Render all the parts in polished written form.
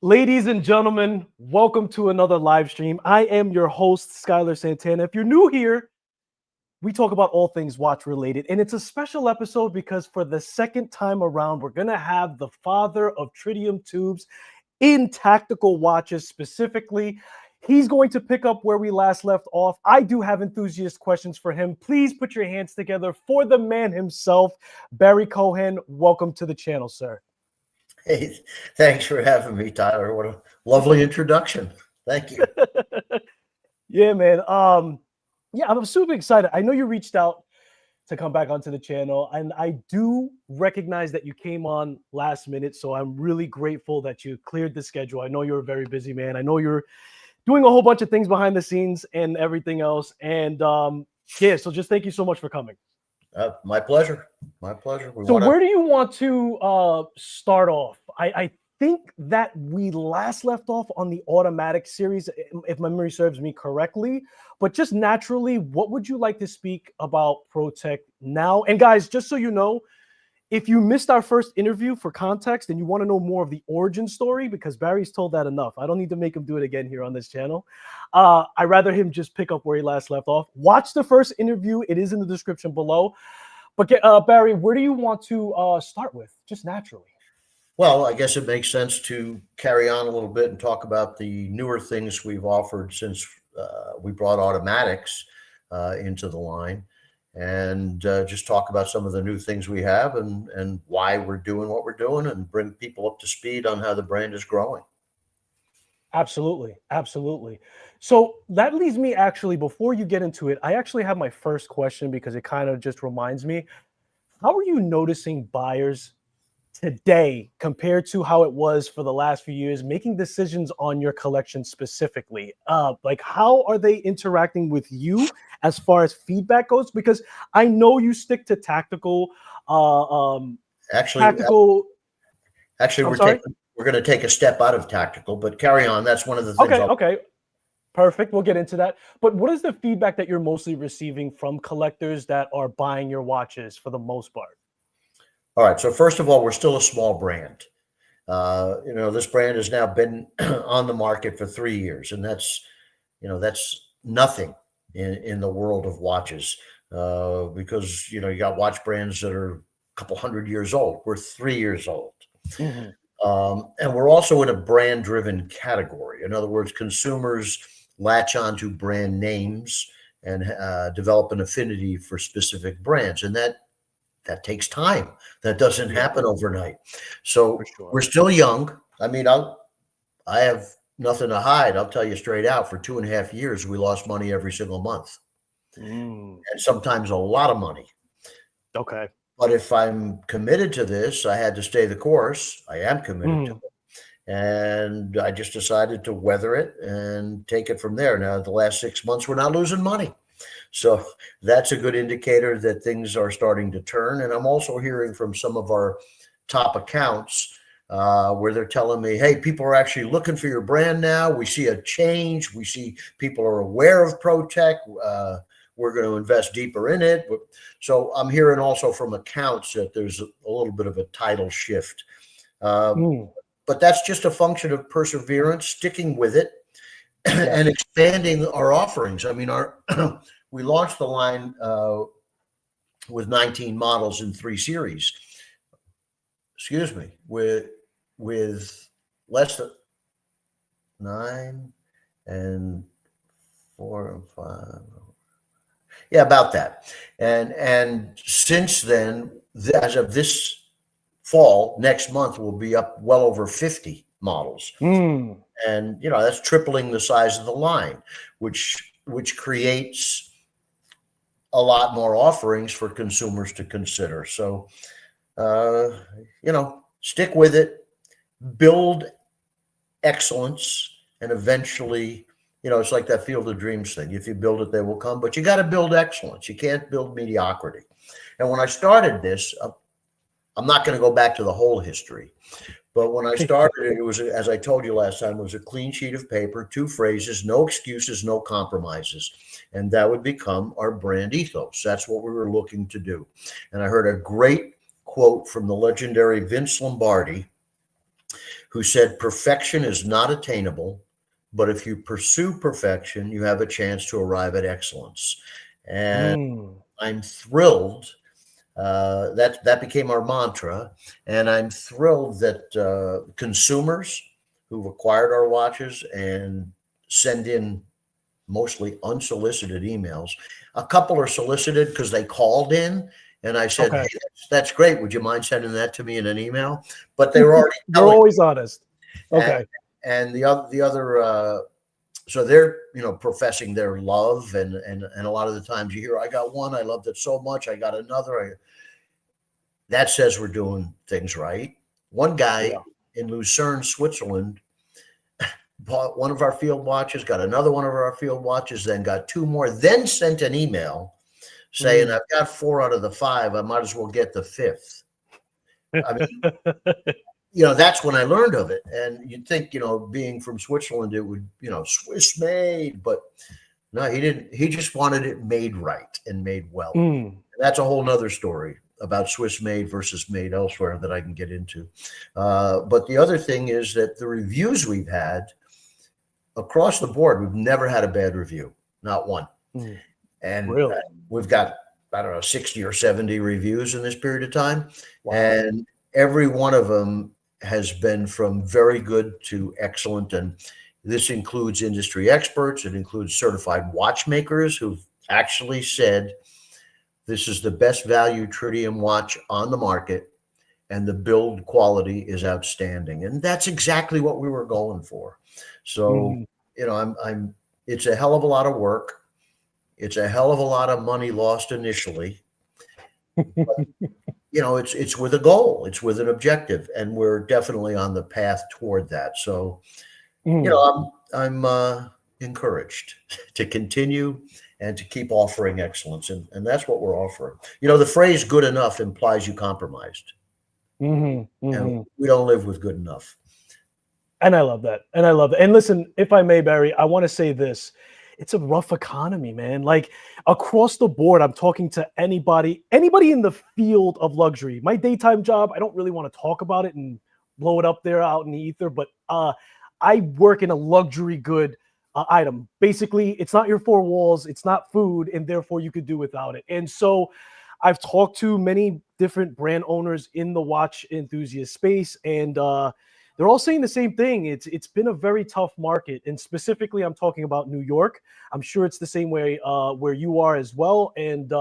Ladies and gentlemen, welcome to another live stream. I am your host, Skylar Santana. If you're new here, we talk about all things watch related, and it's a special episode because for the second time around, we're going to have the father of tritium tubes in tactical watches specifically. He's going to pick up where we last left off. I do have enthusiast questions for him. Please put your hands together for the man himself, Barry Cohen. Welcome to the channel, sir. Hey, thanks for having me, Tyler. What a lovely introduction. Thank you. Yeah, man. Yeah, I'm super excited. I know you reached out to come back onto the channel, and I do recognize that you came on last minute, so I'm really grateful that you cleared the schedule. I know you're a very busy man. I know you're doing a whole bunch of things behind the scenes and everything else. And yeah, so just thank you so much for coming. My pleasure. My pleasure. Where do you want to start off? I think that we last left off on the automatic series, if my memory serves me correctly. But just naturally, what would you like to speak about Protek now? And guys, just so you know, if you missed our first interview, for context, and you want to know more of the origin story, because Barry's told that enough, I don't need to make him do it again here on this channel. I'd rather him just pick up where he last left off. Watch the first interview. It is in the description below. But Barry, where do you want to start with, just naturally? Well, I guess it makes sense to carry on a little bit and talk about the newer things we've offered since we brought automatics into the line. And just talk about some of the new things we have and why we're doing what we're doing and bring people up to speed on how the brand is growing. Absolutely. Absolutely. So that leads me actually, before you get into it, I actually have my first question because it kind of just reminds me, how are you noticing buyers today compared to how it was for the last few years, making decisions on your collection specifically? Like, how are they interacting with you as far as feedback goes? Because I know you stick to tactical. Actually, we're going to take a step out of tactical, but carry on. That's one of the things. Okay. Perfect. We'll get into that. But what is the feedback that you're mostly receiving from collectors that are buying your watches for the most part? All right. So first of all, we're still a small brand. This brand has now been on the market for 3 years, and that's nothing in the world of watches because, you got watch brands that are a couple 100 years old. We're 3 years old. Mm-hmm. And we're also in a brand-driven category. In other words, consumers latch onto brand names and develop an affinity for specific brands, and that takes time. That doesn't happen overnight. So we're still young. I mean, I have nothing to hide. I'll tell you straight out. For 2.5 years, we lost money every single month, and sometimes a lot of money. Okay. But if I'm committed to this, I had to stay the course. I am committed to it. And I just decided to weather it and take it from there. Now, the last 6 months, we're not losing money. So that's a good indicator that things are starting to turn. And I'm also hearing from some of our top accounts where they're telling me, hey, people are actually looking for your brand now. We see a change. We see people are aware of Protek. We're going to invest deeper in it. So I'm hearing also from accounts that there's a little bit of a tidal shift. But that's just a function of perseverance, sticking with it, and expanding our offerings. I mean, we launched the line with 19 models in 3 series. Excuse me, with less than 9 and 4 and 5. Yeah, about that. And since then, as of this fall, next month, we'll be up well over 50 models. And, that's tripling the size of the line, which creates a lot more offerings for consumers to consider. So, stick with it, build excellence, and eventually, it's like that Field of Dreams thing. If you build it, they will come. But you got to build excellence. You can't build mediocrity. And when I started this, I'm not going to go back to the whole history. But when I started, it was, as I told you last time, it was a clean sheet of paper, 2 phrases, no excuses, no compromises. And that would become our brand ethos. That's what we were looking to do. And I heard a great quote from the legendary Vince Lombardi, who said perfection is not attainable, but if you pursue perfection, you have a chance to arrive at excellence. And Mm. I'm thrilled that became our mantra, and I'm thrilled that consumers who've acquired our watches and send in mostly unsolicited emails. A couple are solicited because they called in, and I said, Okay. "Hey, that's great. Would you mind sending that to me in an email?" But they were already You're telling always honest. me. Okay. And the other so they're professing their love, and a lot of the times you hear, "I got one, I loved it so much, I got another." That says we're doing things right. One guy Yeah. in Lucerne, Switzerland, bought one of our field watches, got another one of our field watches, then got two more, then sent an email saying, Mm. "I've got four out of the five. I might as well get the fifth." I mean, that's when I learned of it. And you'd think, being from Switzerland, it would, Swiss made, but no, he didn't. He just wanted it made right and made well. Mm. And that's a whole nother story about Swiss made versus made elsewhere that I can get into. But the other thing is that the reviews we've had across the board, we've never had a bad review, not one. Mm. And Really? we've got, I don't know, 60 or 70 reviews in this period of time. Wow. And every one of them has been from very good to excellent. And this includes industry experts. It includes certified watchmakers who've actually said, this is the best value tritium watch on the market, and the build quality is outstanding. And that's exactly what we were going for. So, I'm it's a hell of a lot of work. It's a hell of a lot of money lost initially. But, it's with a goal, it's with an objective, and we're definitely on the path toward that. So, I'm encouraged to continue and to keep offering excellence, and that's what we're offering. The phrase "good enough" implies you compromised, and we don't live with good enough. And I love that. And I love that. And listen, if I may, Barry, I want to say this. It's a rough economy, man. Like across the board, I'm talking to anybody in the field of luxury. My daytime job, I don't really want to talk about it and blow it up there out in the ether, but I work in a luxury good item. Basically, it's not your four walls, it's not food, and therefore you could do without it. And so I've talked to many different brand owners in the watch enthusiast space, and they're all saying the same thing. It's been a very tough market, and specifically, I'm talking about New York. I'm sure it's the same way where you are as well, and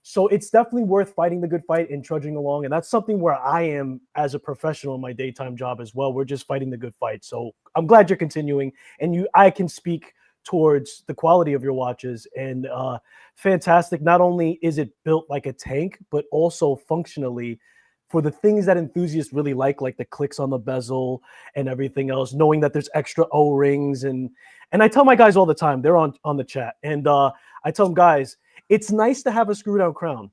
so it's definitely worth fighting the good fight and trudging along. And that's something where I am as a professional in my daytime job as well. We're just fighting the good fight. So I'm glad you're continuing, and I can speak towards the quality of your watches, and fantastic. Not only is it built like a tank, but also functionally for the things that enthusiasts really like the clicks on the bezel and everything else, knowing that there's extra O-rings. And I tell my guys all the time, they're on the chat, and I tell them, guys, it's nice to have a screw down crown.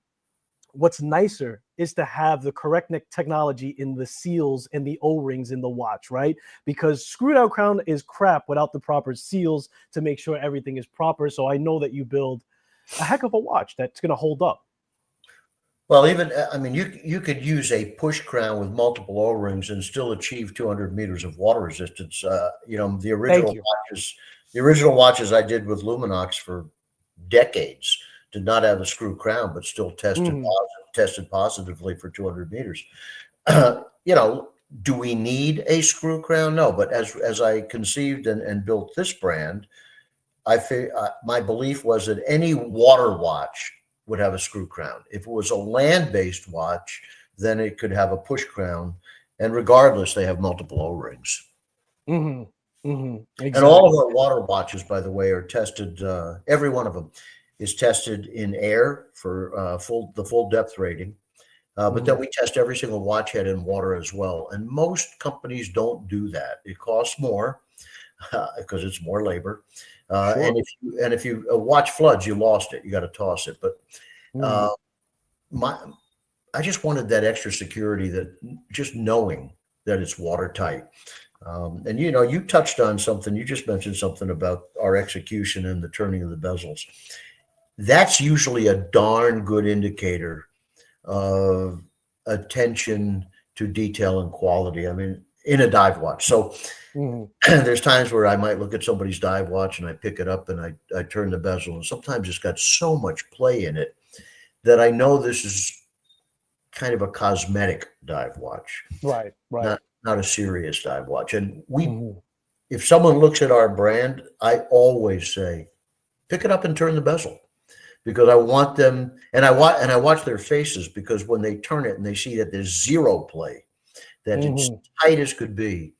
What's nicer is to have the correct technology in the seals and the O-rings in the watch, right? Because screw down crown is crap without the proper seals to make sure everything is proper. So I know that you build a heck of a watch that's going to hold up. Well, even, I mean, you could use a push crown with multiple O-rings and still achieve 200 meters of water resistance. The original watches I did with Luminox for decades did not have a screw crown, but still tested positively for 200 meters. Do we need a screw crown? No, but as I conceived and built this brand, my belief was that any water watch would have a screw crown. If it was a land-based watch, then it could have a push crown, and regardless, they have multiple O-rings. Exactly. And all of our water watches, by the way, are tested. Every one of them is tested in air for the full depth rating. But then we test every single watch head in water as well. And most companies don't do that. It costs more because it's more labor. Sure. And if you watch floods, you lost it. You got to toss it. But I just wanted that extra security, that just knowing that it's watertight. And you touched on something. You just mentioned something about our execution and the turning of the bezels. That's usually a darn good indicator of attention to detail and quality. I mean, in a dive watch. So Mhm. there's times where I might look at somebody's dive watch and I pick it up and I turn the bezel, and sometimes it's got so much play in it that I know this is kind of a cosmetic dive watch, Right, right. not a serious dive watch. And Mhm. if someone looks at our brand, I always say, pick it up and turn the bezel, because I want them, and I watch their faces, because when they turn it and they see that there's zero play, that it's Mhm. tight as could be,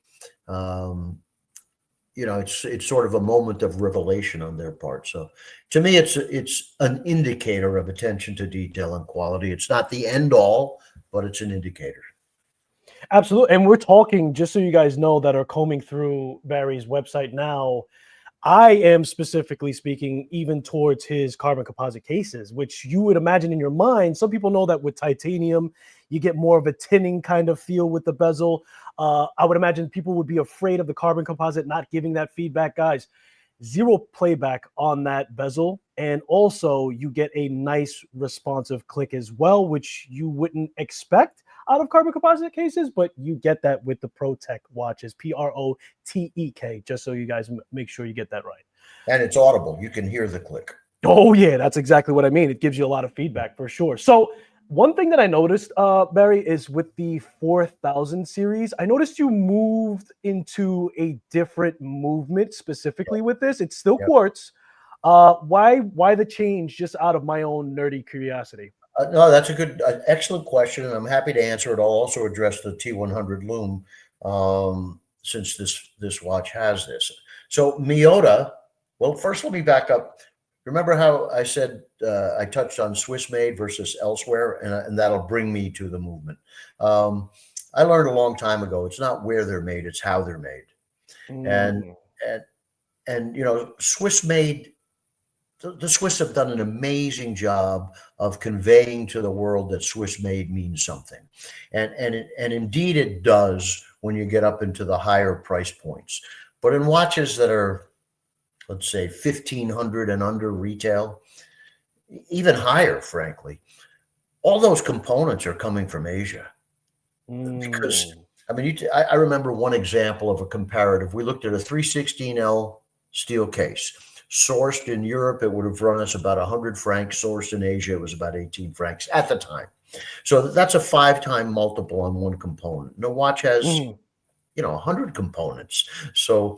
um, it's sort of a moment of revelation on their part. So to me, it's an indicator of attention to detail and quality. It's not the end all, but it's an indicator. Absolutely. And we're talking, just so you guys know that are combing through Barry's website now, I am specifically speaking even towards his carbon composite cases, which you would imagine in your mind. Some people know that with titanium, you get more of a tinning kind of feel with the bezel. I would imagine people would be afraid of the carbon composite not giving that feedback. Guys, zero playback on that bezel. And also, you get a nice responsive click as well, which you wouldn't expect out of carbon composite cases, but you get that with the Protek watches, Protek, just so you guys make sure you get that right. And it's audible. You can hear the click. Oh, yeah, that's exactly what I mean. It gives you a lot of feedback for sure. So, one thing that I noticed, Barry, is with the 4000 series, I noticed you moved into a different movement specifically with this. It's still Yeah. quartz. Why the change? Just out of my own nerdy curiosity. No, that's a good, excellent question, and I'm happy to answer it. I'll also address the T100 loom, since this watch has this. So Miyota. Well, first let me back up. Remember how I said I touched on Swiss made versus elsewhere, and that'll bring me to the movement. Um, I learned a long time ago. It's not where they're made; it's how they're made. And Mm, and Swiss made. The Swiss have done an amazing job of conveying to the world that Swiss made means something, and indeed it does when you get up into the higher price points. But in watches that are, let's say, 1,500 and under retail, even higher, frankly, all those components are coming from Asia. Because mm, I mean, I remember one example of a comparative. We looked at a 316L steel case. Sourced in Europe, it would have run us about 100 francs. Sourced in Asia, it was about 18 francs at the time. So that's a 5-time multiple on one component. No watch has, mm. 100 components. So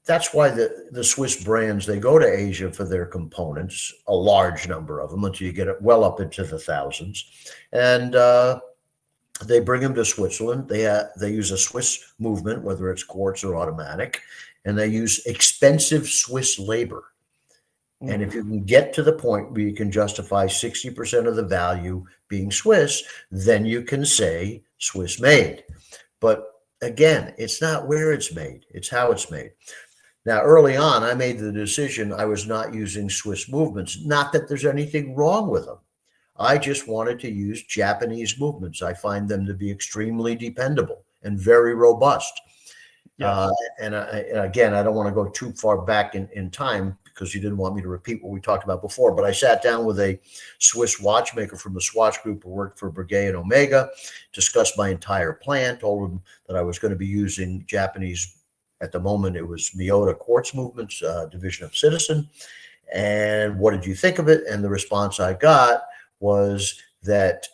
that's why the Swiss brands, they go to Asia for their components, a large number of them, until you get it well up into the thousands. And they bring them to Switzerland. They use a Swiss movement, whether it's quartz or automatic, and they use expensive Swiss labor. And if you can get to the point where you can justify 60% of the value being Swiss, then you can say Swiss made. But again, it's not where it's made, it's how it's made. Now, early on, I made the decision I was not using Swiss movements. Not that there's anything wrong with them. I just wanted to use Japanese movements. I find them to be extremely dependable and very robust. Yes. And again, I don't want to go too far back in time, because you didn't want me to repeat what we talked about before. But I sat down with a Swiss watchmaker from the Swatch Group who worked for Breguet and Omega, discussed my entire plan, told him that I was going to be using Japanese. At the moment, it was Miyota Quartz Movements, division of Citizen. And what did you think of it? And the response I got was that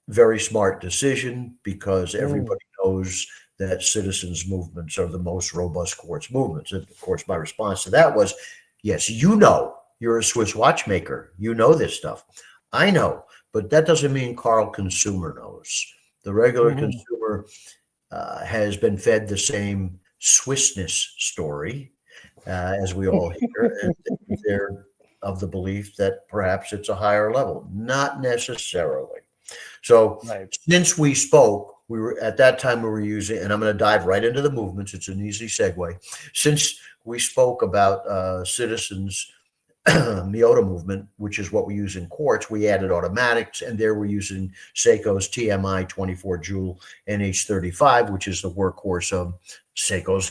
very smart decision, because Mm. everybody knows that Citizens movements are the most robust quartz movements. And of course, my response to that was, yes, you're a Swiss watchmaker. You know this stuff. I know, but that doesn't mean Carl consumer knows. The regular Mhm. consumer has been fed the same Swissness story, as we all hear, and they're of the belief that perhaps it's a higher level. Not necessarily. So Right. since we spoke, we were at that time we were using, and I'm going to dive right into the movements. It's an easy segue. Since we spoke about Citizens Miyota movement, which is what we use in quartz, we added automatics, and there we're using Seiko's TMI 24 joule NH35, which is the workhorse of Seiko's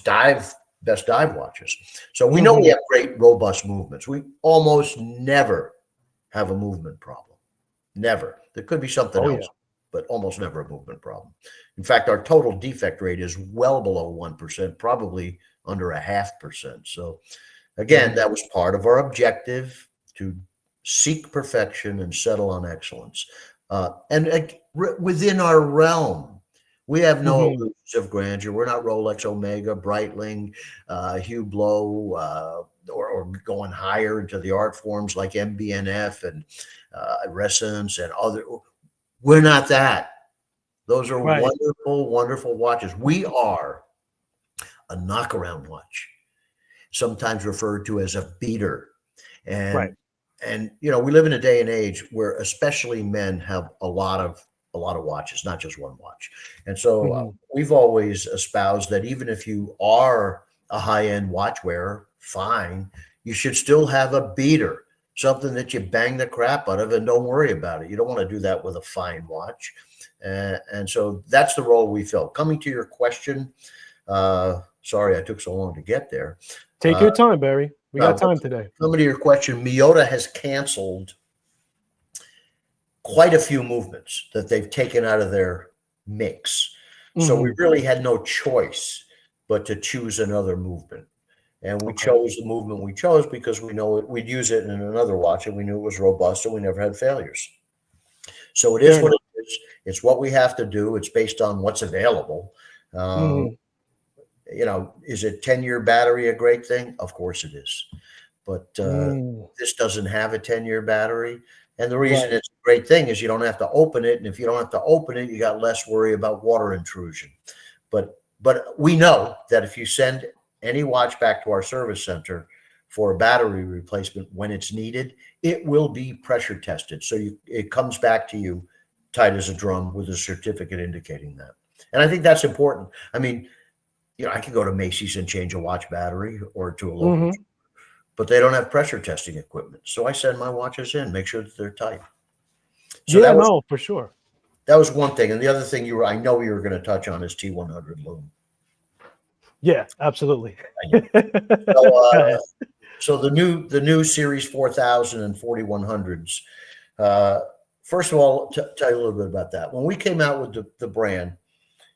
best dive watches. So we know we Mhm. have great, robust movements. We almost never have a movement problem. Never. There could be something Oh, else. yeah. but almost never a movement problem. In fact, our total defect rate is well below 1%, probably under 0.5%. So again, that was part of our objective, to seek perfection and settle on excellence. Within our realm, we have no illusions of grandeur. We're not Rolex Omega, Breitling, Hublot, or going higher into the art forms like MBNF and Resonance and other. We're not that. Those are wonderful, wonderful watches. We are a knockaround watch, sometimes referred to as a beater. And you know, we live in a day and age where especially men have a lot of watches, not just one watch. And so we've always espoused that even if you are a high-end watch wearer, fine, you should still have a beater, something that you bang the crap out of and don't worry about it. You don't want to do that with a fine watch. And so that's the role we fill. Coming to your question, sorry I took so long to get there. Take your time, Barry. We got time today. Coming to your question, Miyota has canceled quite a few movements that they've taken out of their mix. So we really had no choice but to choose another movement. And we chose the movement we chose because we know we'd use it in another watch and we knew it was robust and we never had failures. So it is what it is. It's what we have to do. It's based on what's available. You know, is a 10-year battery a great thing? Of course it is. But this doesn't have a 10-year battery. And the reason it's a great thing is you don't have to open it. And if you don't have to open it, you got less worry about water intrusion. But we know that if you send any watch back to our service center for a battery replacement when it's needed, it will be pressure tested. So it comes back to you tight as a drum with a certificate indicating that. And I think that's important. I mean, you know, I could go to Macy's and change a watch battery or to a local, but they don't have pressure testing equipment. So I send my watches in, make sure that they're tight. So no, for sure. That was one thing. And the other thing I know you were going to touch on is T100 Lume. Yeah, absolutely. So the new Series 4000 and 4100s. First of all, tell you a little bit about that. When we came out with the brand,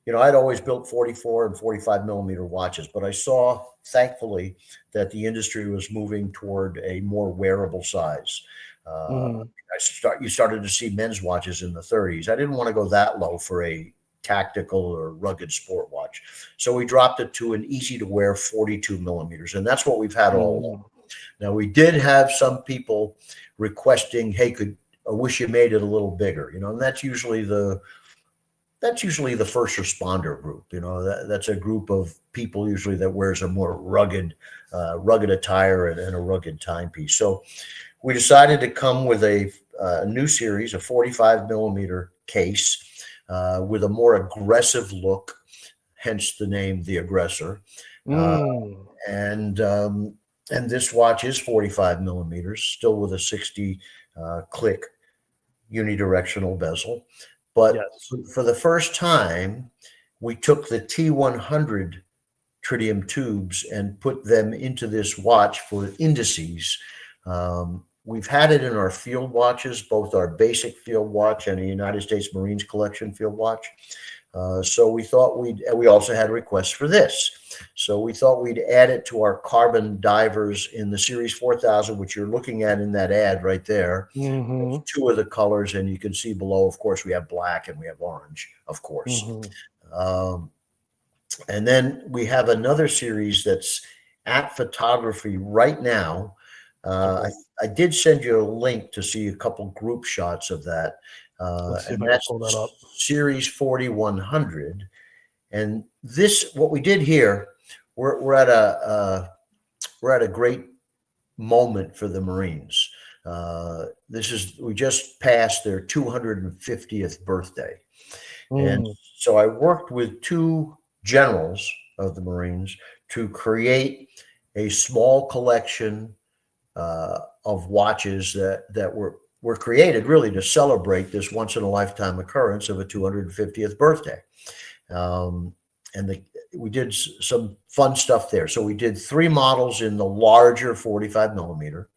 you know, I'd always built 44 and 45 millimeter watches, but I saw, thankfully, that the industry was moving toward a more wearable size. You started to see men's watches in the 30s. I didn't want to go that low for a tactical or rugged sport watch. So we dropped it to an easy to wear 42 millimeters. And that's what we've had all along. Now we did have some people requesting, hey, I wish you made it a little bigger, you know, and that's usually the first responder group. You know, that's a group of people usually that wears a more rugged attire and a rugged timepiece. So we decided to come with a new series, a 45 millimeter case, with a more aggressive look, hence the name The Aggressor. And this watch is 45 millimeters, still with a 60 click unidirectional bezel. But for the first time, we took the T100 tritium tubes and put them into this watch for indices. We've had it in our field watches, both our basic field watch and a United States Marines Collection field watch. So we thought we also had requests for this. So we thought we'd add it to our carbon divers in the Series 4000, which you're looking at in that ad right there. Two of the colors, and you can see below, of course, we have black and we have orange, of course. And then we have another series that's at photography right now. I did send you a link to see a couple group shots of that. And that's Series 4100. And this, what we did here, we're at a great moment for the Marines. We just passed their 250th birthday. And so I worked with two generals of the Marines to create a small collection of watches that were created really to celebrate this once in a lifetime occurrence of a 250th birthday. We did some fun stuff there. So we did 3 models in the larger 45 millimeter.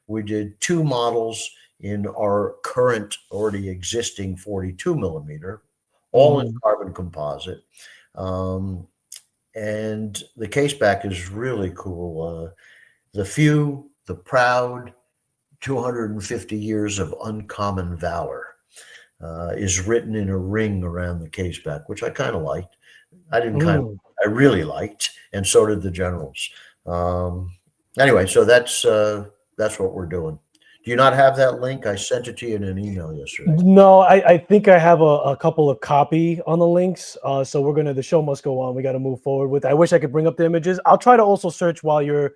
We did 2 models in our current already existing 42 millimeter, all in Mhm. carbon composite. And the case back is really cool. The few, the proud, 250 years of uncommon valor is written in a ring around the case back, which I kind of liked. Mm. I really liked, and so did the generals. Um, anyway, so that's what we're doing. Do you not have that link? I sent it to you in an email yesterday. No, I think I have a couple of copy on the links. So the show must go on. We got to move forward with. I wish I could bring up the images. I'll try to also search while you're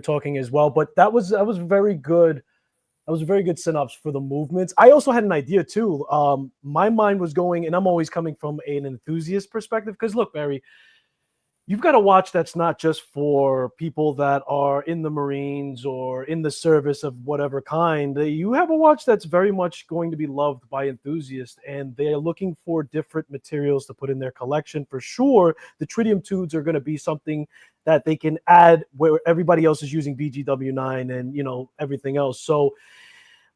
talking as well. But that was very good. That was a very good synopsis for the movements. I also had an idea too. My mind was going, and I'm always coming from an enthusiast perspective. Because look, Barry, you've got a watch that's not just for people that are in the Marines or in the service of whatever kind. You have a watch that's very much going to be loved by enthusiasts, and they're looking for different materials to put in their collection. For sure, the tritium tubes are going to be something that they can add where everybody else is using BGW9 and everything else. So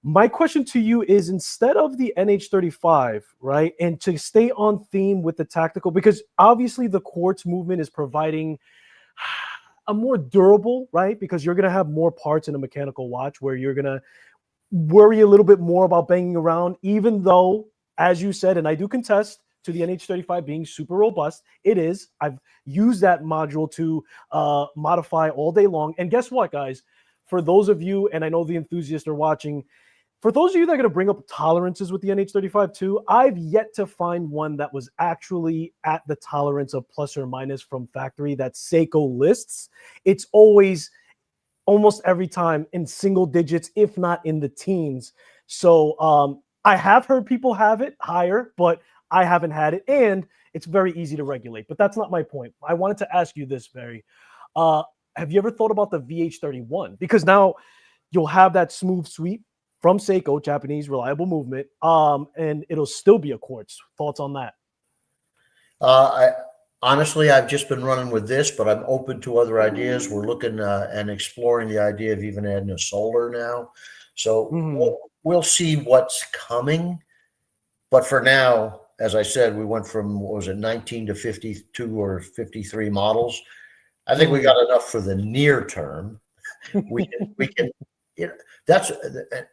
my question to you is, instead of the NH35, right, and to stay on theme with the tactical, because obviously the quartz movement is providing a more durable, right, because you're going to have more parts in a mechanical watch where you're going to worry a little bit more about banging around, even though, as you said, and I do contest to the NH35 being super robust. It is. I've used that module to modify all day long. And guess what, guys? For those of you, and I know the enthusiasts are watching, for those of you that are going to bring up tolerances with the NH35 too, I've yet to find one that was actually at the tolerance of plus or minus from factory that Seiko lists. It's always, almost every time, in single digits, if not in the teens. So I have heard people have it higher, but I haven't had it, and it's very easy to regulate. But that's not my point. I wanted to ask you this, Barry. Uh, have you ever thought about the VH31? Because now you'll have that smooth sweep from Seiko, Japanese reliable movement, and it'll still be a quartz. Thoughts on that? I honestly, I've just been running with this, but I'm open to other ideas. We're looking and exploring the idea of even adding a solar now. So Mhm. we'll see what's coming. But for now, as I said, we went from, what was it, 19 to 52 or 53 models. I think we Mm. got enough for the near term. We can, you know, that's,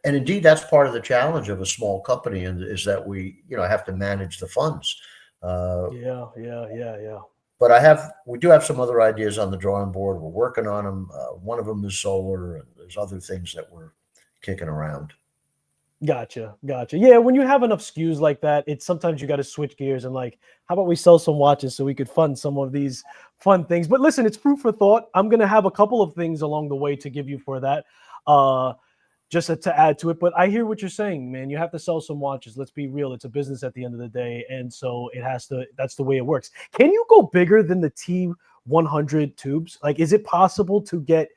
and indeed that's part of the challenge of a small company, and is that we have to manage the funds. Uh, Yeah, yeah, yeah, yeah. but we do have some other ideas on the drawing board. We're working on them. One of them is solar, and there's other things that we're kicking around. Gotcha, gotcha. Yeah, when you have enough SKUs like that, it's sometimes you got to switch gears and like, how about we sell some watches so we could fund some of these fun things? But listen, it's food for thought. I'm gonna have a couple of things along the way to give you for that, uh, just to add to it. But I hear what you're saying, man. You have to sell some watches. Let's be real; it's a business at the end of the day, and so it has to. That's the way it works. Can you go bigger than the T100 tubes? Like, is it possible to get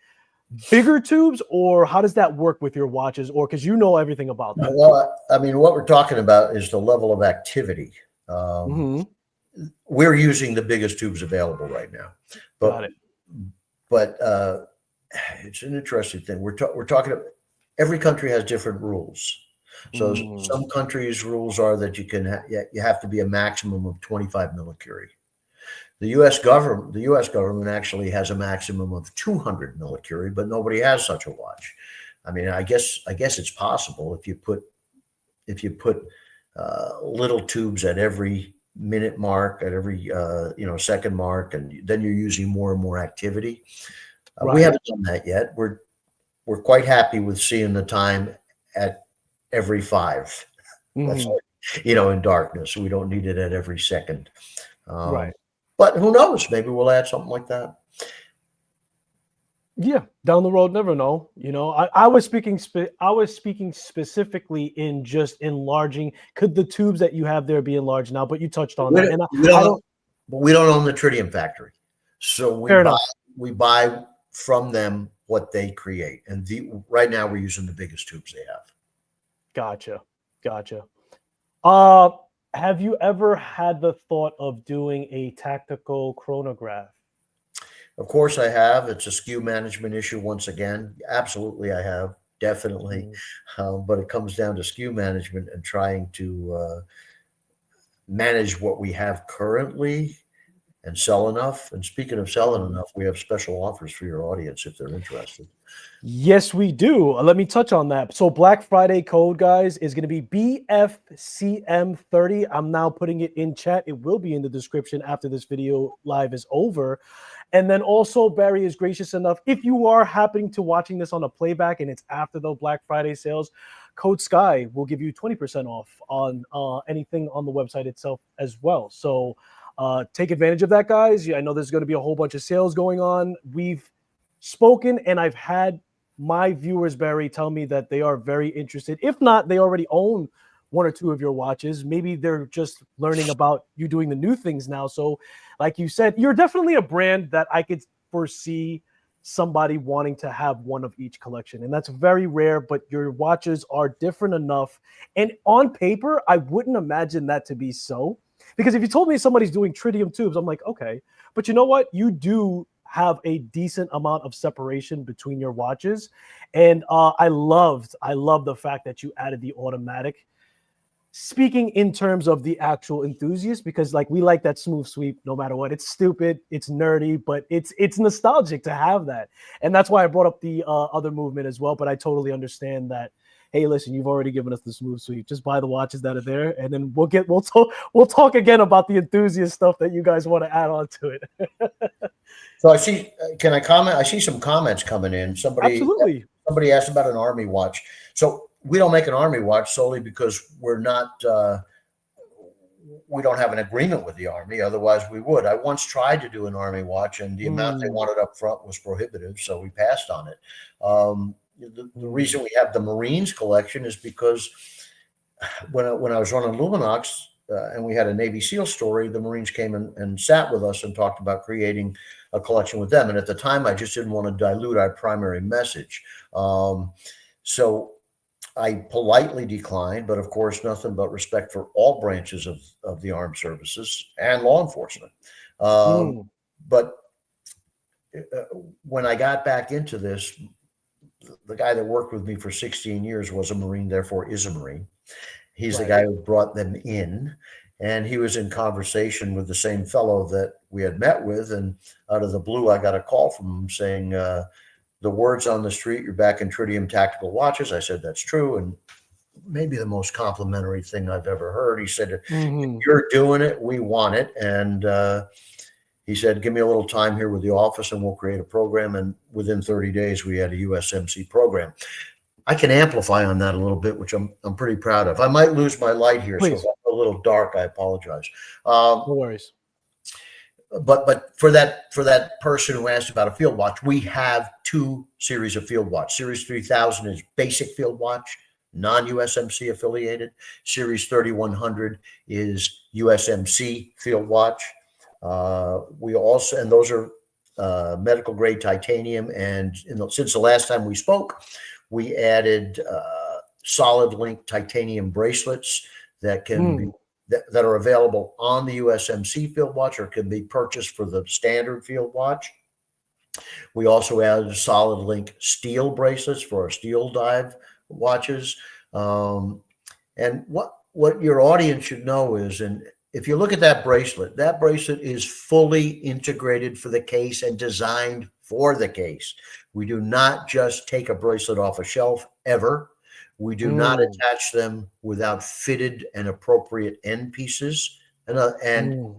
bigger tubes, or how does that work with your watches? Or because you know everything about that. Well, I mean, what we're talking about is the level of activity. Um, Hmm. we're using the biggest tubes available right now, Got but it. it's an interesting thing. We're talking about, every country has different rules. So Mm. some countries' rules are that you have to be a maximum of 25 millicurie. The U.S. government actually has a maximum of 200 millicurie, but nobody has such a watch. I mean, I guess it's possible if you put little tubes at every minute mark, at every second mark, and then you're using more and more activity. We Right. haven't done that yet. We're quite happy with seeing the time at every five. That's Hmm. in darkness. We don't need it at every second. Right. Um, but who knows? Maybe we'll add something like that. Yeah. Down the road, never know. I was speaking specifically in just enlarging. Could the tubes that you have there be enlarged now? But you touched on We that, don't, and we I don't, don't. but we don't own the tritium factory, so we Fair buy enough. we buy from them what they create. And right now we're using the biggest tubes they have. Gotcha. Gotcha. Uh, have you ever had the thought of doing a tactical chronograph? Of course, I have. It's a SKU management issue once again. Absolutely, I have. definitely. But it comes down to SKU management and trying to manage what we have currently and sell enough. And speaking of selling enough, we have special offers for your audience if they're interested. Yes, we do. Let me touch on that. So Black Friday code, guys, is going to be BFCM30. I'm now putting it in chat. It will be in the description after this video live is over. And then also, Barry is gracious enough, if you are happening to watching this on a playback and it's after the Black Friday sales, code SKY will give you 20% off on anything on the website itself as well. So take advantage of that, guys. I know there's going to be a whole bunch of sales going on. We've spoken, and I've had my viewers, Barry, tell me that they are very interested. If not, they already own one or two of your watches. Maybe they're just learning about you doing the new things now. So like you said, you're definitely a brand that I could foresee somebody wanting to have one of each collection. And that's very rare, but your watches are different enough. And on paper, I wouldn't imagine that to be so. Because if you told me somebody's doing tritium tubes, I'm like, okay. But you know what? You do have a decent amount of separation between your watches. And I love the fact that you added the automatic. Speaking in terms of the actual enthusiast, because like we like that smooth sweep no matter what. It's stupid, it's nerdy, but it's nostalgic to have that. And that's why I brought up the other movement as well. But I totally understand that, hey, listen, you've already given us the smooth sweep. Just buy the watches that are there, and then we'll talk again about the enthusiast stuff that you guys want to add on to it. So I see. Can I comment? I see some comments coming in. Somebody asked about an Army watch. So we don't make an Army watch solely because we're not. We don't have an agreement with the Army. Otherwise, we would. I once tried to do an Army watch, and the amount they wanted up front was prohibitive, so we passed on it. The reason we have the Marines collection is because when I was running Luminox and we had a Navy SEAL story, the Marines came and sat with us and talked about creating a collection with them. And at the time, I just didn't want to dilute our primary message. So I politely declined, but of course, nothing but respect for all branches of the armed services and law enforcement. But when I got back into this, the guy that worked with me for 16 years was a Marine, therefore is a Marine. He's the guy who brought them in, and he was in conversation with the same fellow that we had met with. And out of the blue, I got a call from him saying, the word's on the street, you're back in tritium tactical watches. I said, that's true. And maybe the most complimentary thing I've ever heard. He said, if you're doing it, we want it. And he said, give me a little time here with the office and we'll create a program. And within 30 days, we had a USMC program. I can amplify on that a little bit, which I'm pretty proud of. I might lose my light here, Please. So if I'm a little dark, I apologize. No worries. But for that person who asked about a field watch, we have two series of field watch. Series 3000 is basic field watch, non-USMC affiliated. Series 3100 is USMC field watch. We also, and those are medical grade titanium. And since the last time we spoke, we added solid link titanium bracelets that can be that are available on the USMC field watch or can be purchased for the standard field watch. We also added solid link steel bracelets for our steel dive watches. And what your audience should know is, and if you look at that bracelet is fully integrated for the case and designed for the case. We do not just take a bracelet off a shelf ever. We do not attach them without fitted and appropriate end pieces, and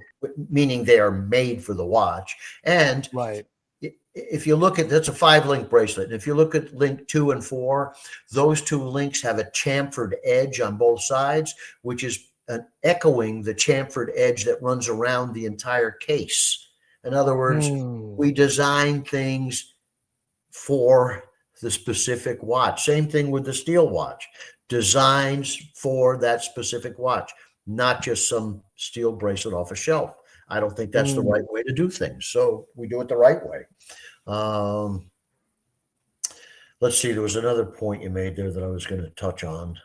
meaning they are made for the watch. And if you look at, that's a 5-link bracelet. And if you look at link 2 and 4, those two links have a chamfered edge on both sides, which is echoing the chamfered edge that runs around the entire case. In other words, we design things for the specific watch. Same thing with the steel watch. Designs for that specific watch, not just some steel bracelet off a shelf. I don't think that's the right way to do things. So we do it the right way. Let's see. There was another point you made there that I was going to touch on.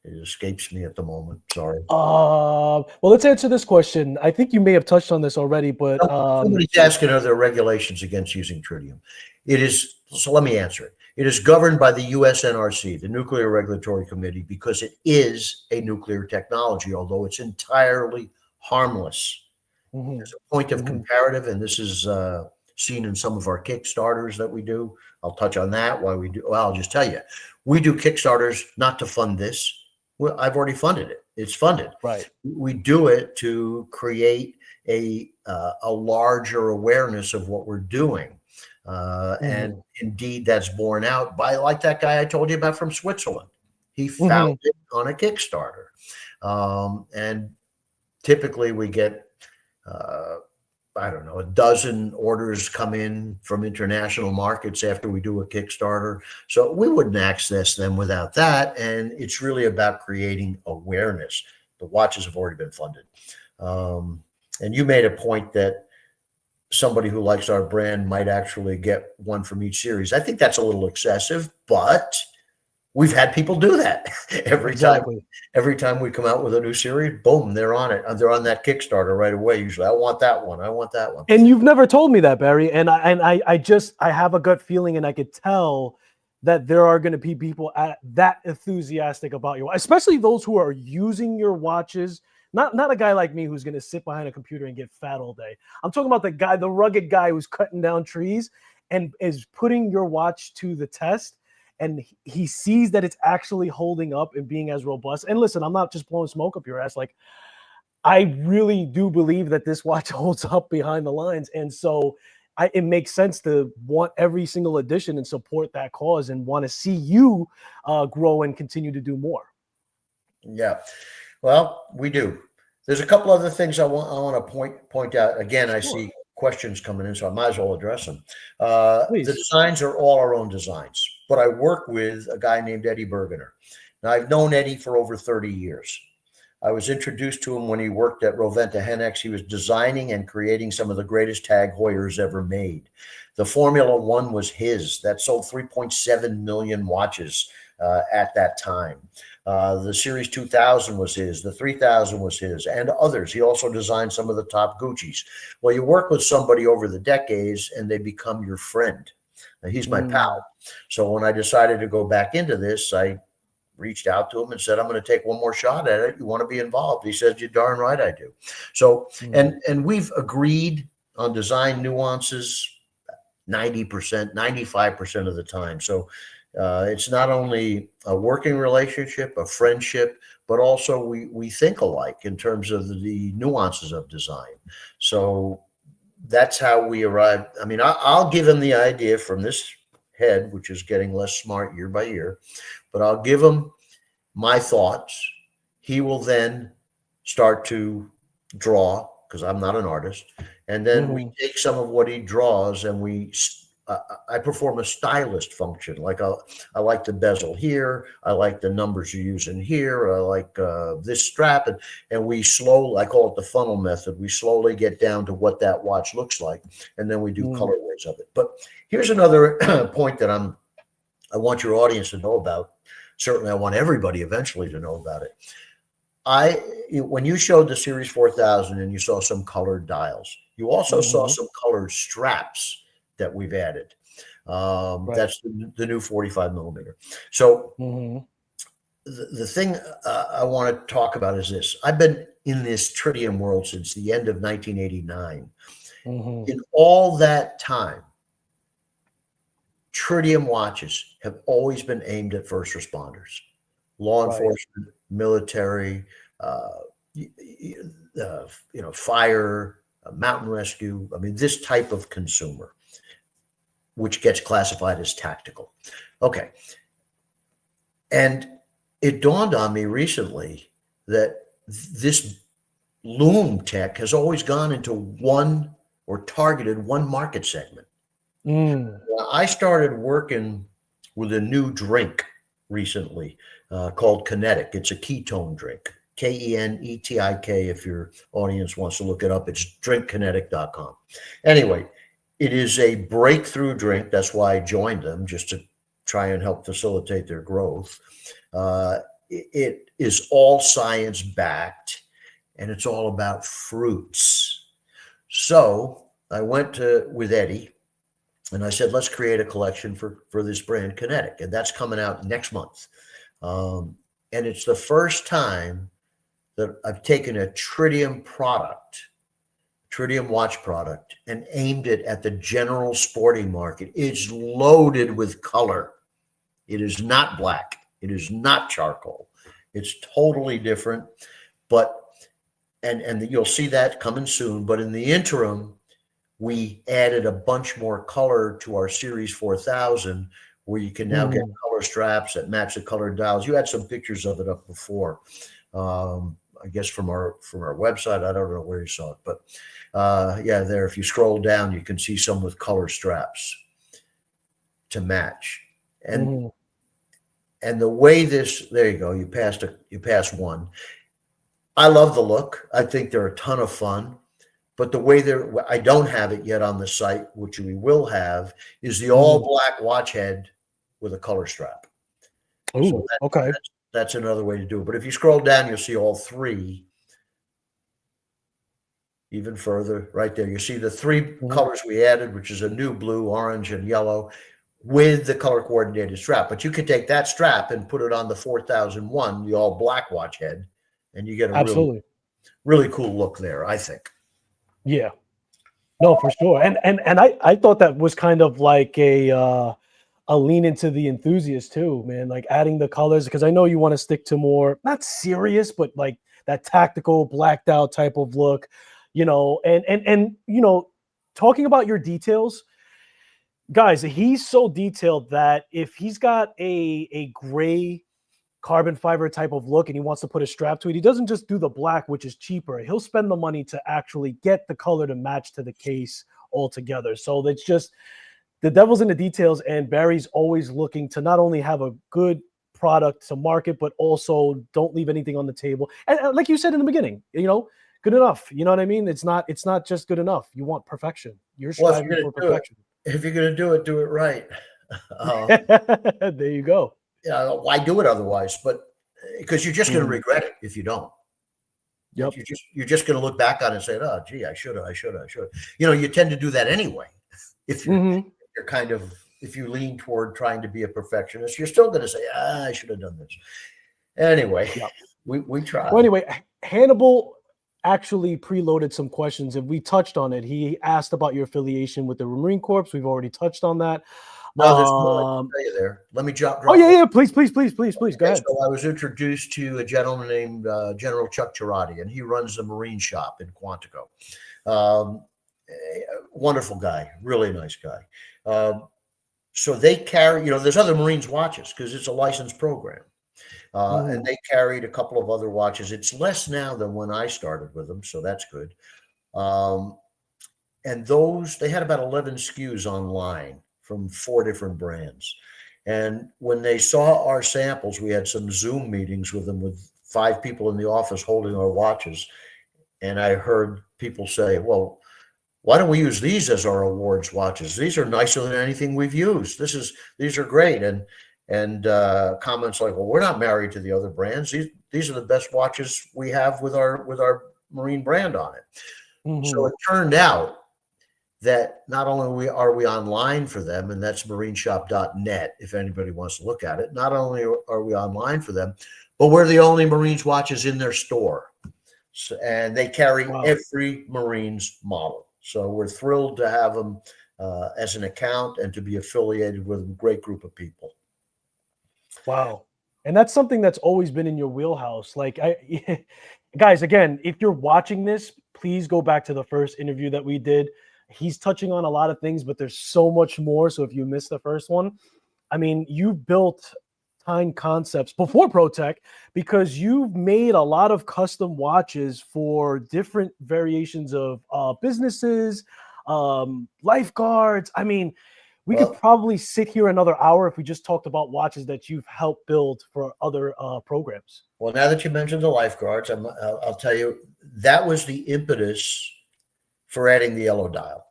It escapes me at the moment. Sorry. Well, let's answer this question. I think you may have touched on this already, but somebody's asking, are there regulations against using tritium? It is. So let me answer it. It is governed by the USNRC, the Nuclear Regulatory Committee, because it is a nuclear technology, although it's entirely harmless. As a point of comparative, and this is seen in some of our Kickstarters that we do. I'll touch on that. Why we do? Well, I'll just tell you, we do Kickstarters not to fund this. Well, I've already funded it. It's funded. Right. We do it to create a larger awareness of what we're doing. And indeed, that's borne out by, like that guy I told you about from Switzerland. He found it on a Kickstarter. And typically we get, I don't know, a dozen orders come in from international markets after we do a Kickstarter. So we wouldn't access them without that. And it's really about creating awareness. The watches have already been funded. And you made a point that somebody who likes our brand might actually get one from each series. I think that's a little excessive, but we've had people do that every time we come out with a new series. Boom, they're on it. They're on that Kickstarter right away. Usually, I want that one. I want that one. And you've never told me that, Barry. And I have a gut feeling, and I could tell that there are going to be people that enthusiastic about your, especially those who are using your watches. Not a guy like me who's going to sit behind a computer and get fat all day. I'm talking about the rugged guy who's cutting down trees and is putting your watch to the test. And he sees that it's actually holding up and being as robust. And listen, I'm not just blowing smoke up your ass. Like, I really do believe that this watch holds up behind the lines. And so it makes sense to want every single edition and support that cause and want to see you grow and continue to do more. Yeah. Well, we do. There's a couple other things I want to point out. Again, I see questions coming in, so I might as well address them. The designs are all our own designs, but I work with a guy named Eddie Bergener. Now, I've known Eddie for over 30 years. I was introduced to him when he worked at Roventa Hennex. He was designing and creating some of the greatest Tag Heuers ever made. The Formula One was his. That sold 3.7 million watches at that time. The Series 2000 was his. The 3000 was his, and others. He also designed some of the top Gucci's. Well, you work with somebody over the decades, and they become your friend. Now, he's my pal. So when I decided to go back into this, I reached out to him and said, I'm going to take one more shot at it. You want to be involved? He said, you're darn right I do. So, and we've agreed on design nuances 90%, 95% of the time. So it's not only a working relationship, a friendship, but also we think alike in terms of the nuances of design. So that's how we arrived. I mean, I'll give him the idea from this head, which is getting less smart year by year, but I'll give him my thoughts. He will then start to draw, because I'm not an artist. And then we take some of what he draws and I perform a stylist function. Like I like the bezel here. I like the numbers you're using here. I like this strap. And we slowly, I call it the funnel method. We slowly get down to what that watch looks like. And then we do colorways of it. But here's another point that I want your audience to know about. Certainly I want everybody eventually to know about it. When you showed the Series 4000 and you saw some colored dials, you also saw some colored straps that we've added. That's the new 45 millimeter. So the thing I want to talk about is this. I've been in this tritium world since the end of 1989. In all that time, tritium watches have always been aimed at first responders, law enforcement, military, fire, mountain rescue. I mean, this type of consumer, which gets classified as tactical. Okay. And it dawned on me recently that this loom tech has always gone into one or targeted one market segment. I started working with a new drink recently called Kinetic. It's a ketone drink, Kenetik. If your audience wants to look it up, it's drinkkinetic.com. Anyway, it is a breakthrough drink. That's why I joined them, just to try and help facilitate their growth. It is all science backed, and it's all about fruits. So I went with Eddie, And I said, let's create a collection for this brand, Kinetic, and that's coming out next month. And it's the first time that I've taken a tritium watch product, and aimed it at the general sporting market. It's loaded with color. It is not black. It is not charcoal. It's totally different. But and you'll see that coming soon. But in the interim, we added a bunch more color to our Series 4000, where you can now get color straps that match the colored dials. You had some pictures of it up before, I guess from our website. I don't know where you saw it, but yeah, there. If you scroll down, you can see some with color straps to match. And and the way this, there you go. You passed one. I love the look. I think they're a ton of fun. But the way I don't have it yet on the site, which we will have, is the all black watch head with a color strap. Oh, okay. That's another way to do it. But if you scroll down, you'll see all three. Even further, right there, you see the three colors we added, which is a new blue, orange, and yellow, with the color coordinated strap. But you could take that strap and put it on the 4001, the all black watch head, and you get a really, really cool look there, I think. Yeah, no, for sure. And I thought that was kind of like a lean into the enthusiast too, man. Like adding the colors, because I know you want to stick to more, not serious, but like that tactical blacked out type of look, you know. And you know, talking about your details, guys, he's so detailed that if he's got a gray carbon fiber type of look and he wants to put a strap to it, he doesn't just do the black, which is cheaper. He'll spend the money to actually get the color to match to the case altogether. So it's just the devil's in the details, and Barry's always looking to not only have a good product to market, but also don't leave anything on the table. And like you said in the beginning, you know, good enough. You know what I mean? It's not just good enough. You want perfection. You're striving for perfection. If you're going to do it right. There you go. Yeah, why do it otherwise? But because you're just going to regret it if you don't. Yep. You're just going to look back on it and say, "Oh, gee, I should have." You know, you tend to do that anyway. If you're kind of, if you lean toward trying to be a perfectionist, you're still going to say, "I should have done this." Anyway, we tried. Well, anyway, Hannibal actually preloaded some questions, and we touched on it. He asked about your affiliation with the Marine Corps. We've already touched on that. No, there's more I can tell you there. Let me drop. Oh yeah, please. Go ahead. So I was introduced to a gentleman named General Chuck Girardi, and he runs the Marine shop in Quantico. Wonderful guy, really nice guy. So they carry, you know, there's other Marines watches because it's a licensed program. And they carried a couple of other watches. It's less now than when I started with them, so that's good. And those, they had about 11 SKUs online from 4 different brands. And when they saw our samples, we had some Zoom meetings with them with 5 people in the office holding our watches. And I heard people say, well, why don't we use these as our awards watches? These are nicer than anything we've used. These are great. And comments like, well, we're not married to the other brands. These are the best watches we have with our Marine brand on it. So it turned out that not only are we online for them, and that's marineshop.net if anybody wants to look at it, not only are we online for them, but we're the only Marines watches in their store. So, and they carry every Marines model. So we're thrilled to have them as an account and to be affiliated with a great group of people. Wow. And that's something that's always been in your wheelhouse. Like, guys, again, if you're watching this, please go back to the first interview that we did. He's touching on a lot of things, but there's so much more. So if you missed the first one, I mean, you built Time Concepts before Protek because you've made a lot of custom watches for different variations of businesses, lifeguards. I mean, we could probably sit here another hour if we just talked about watches that you've helped build for other programs. Well, now that you mentioned the lifeguards, I'll tell you, that was the impetus for adding the yellow dial.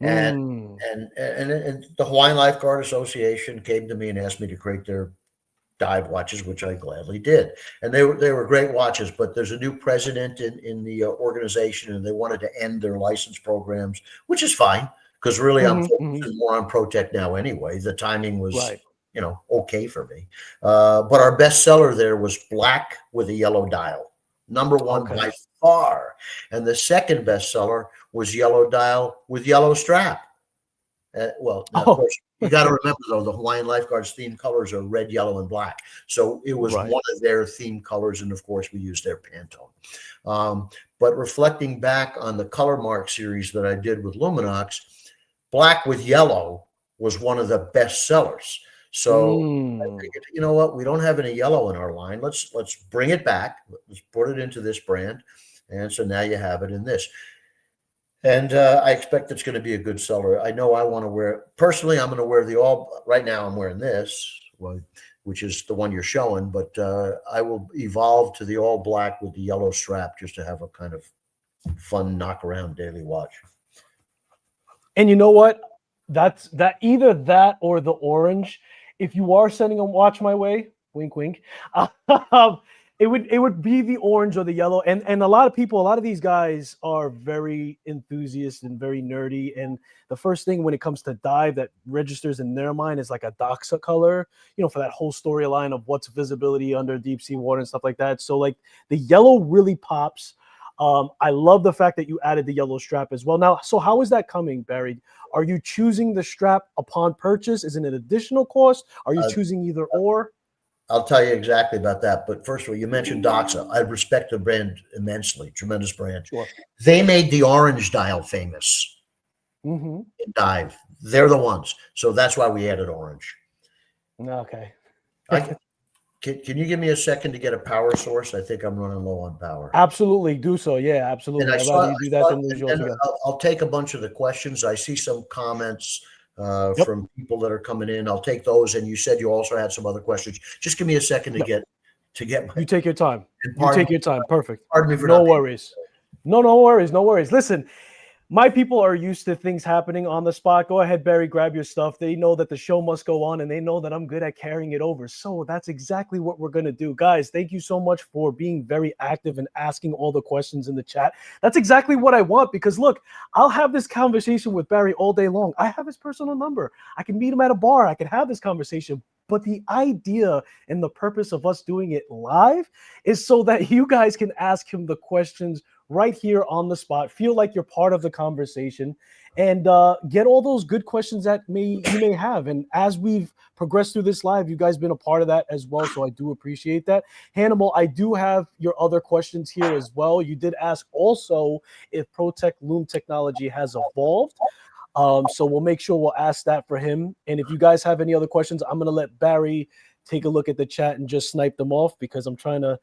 And the Hawaiian Lifeguard Association came to me and asked me to create their dive watches, which I gladly did. And they were great watches, but there's a new president in the organization, and they wanted to end their license programs, which is fine. because really I'm Mm-hmm. focusing more on Protek now anyway. The timing was, Right. okay for me. But our best seller there was black with a yellow dial, number one Okay. by far. And the second best seller was yellow dial with yellow strap. Well, now, of Oh, course, you got to remember, though, the Hawaiian Lifeguards theme colors are red, yellow, and black. So it was right. one of their theme colors. And of course, we used their Pantone. But reflecting back on the Color Mark series that I did with Luminox, black with yellow was one of the best sellers. So I Mm. figured, you know what? We don't have any yellow in our line. Let's bring it back. Let's put it into this brand. And so now you have it in this. And I expect it's going to be a good seller. I know I want to wear, personally, I'm going to wear right now I'm wearing this, which is the one you're showing, but I will evolve to the all black with the yellow strap just to have a kind of fun knock around daily watch. And you know what? That's that, either that or the orange. If you are sending a watch my way, wink, wink, it would be the orange or the yellow. And a lot of these guys are very enthusiast and very nerdy. And the first thing when it comes to dive that registers in their mind is like a Doxa color, for that whole storyline of what's visibility under deep sea water and stuff like that. So like the yellow really pops. I love the fact that you added the yellow strap as well. Now, so how is that coming, Barry? Are you choosing the strap upon purchase? Is it an additional cost? Are you choosing either or? I'll tell you exactly about that. But first of all, you mentioned Doxa. I respect the brand immensely. Tremendous brand. Sure. They made the orange dial famous Mm-hmm. in dive. They're the ones. So that's why we added orange. Okay. Can you give me a second to get a power source? I think I'm running low on power. Absolutely. Do so. Yeah, And absolutely. I'd rather you do that than lose you altogether. I'll take a bunch of the questions. I see some comments Yep. from people that are coming in. I'll take those. And you said you also had some other questions. Just give me a second to Yep. get my. You take your time. And You take your time. Perfect. Pardon me for No not being. worries. No worries. No worries. Listen, my people are used to things happening on the spot. Go ahead, Barry, grab your stuff. They know that the show must go on, and they know that I'm good at carrying it over. So that's exactly what we're going to do. Guys, thank you so much for being very active and asking all the questions in the chat. That's exactly what I want, because look, I'll have this conversation with Barry all day long. I have his personal number. I can meet him at a bar. I can have this conversation. But the idea and the purpose of us doing it live is so that you guys can ask him the questions right here on the spot. Feel like you're part of the conversation and get all those good questions that you may have. And as we've progressed through this live, you guys been a part of that as well. So I do appreciate that. Hannibal, I do have your other questions here as well. You did ask also if Protek loom technology has evolved. So we'll make sure we'll ask that for him. And if you guys have any other questions, I'm going to let Barry take a look at the chat and just snipe them off, because I'm trying to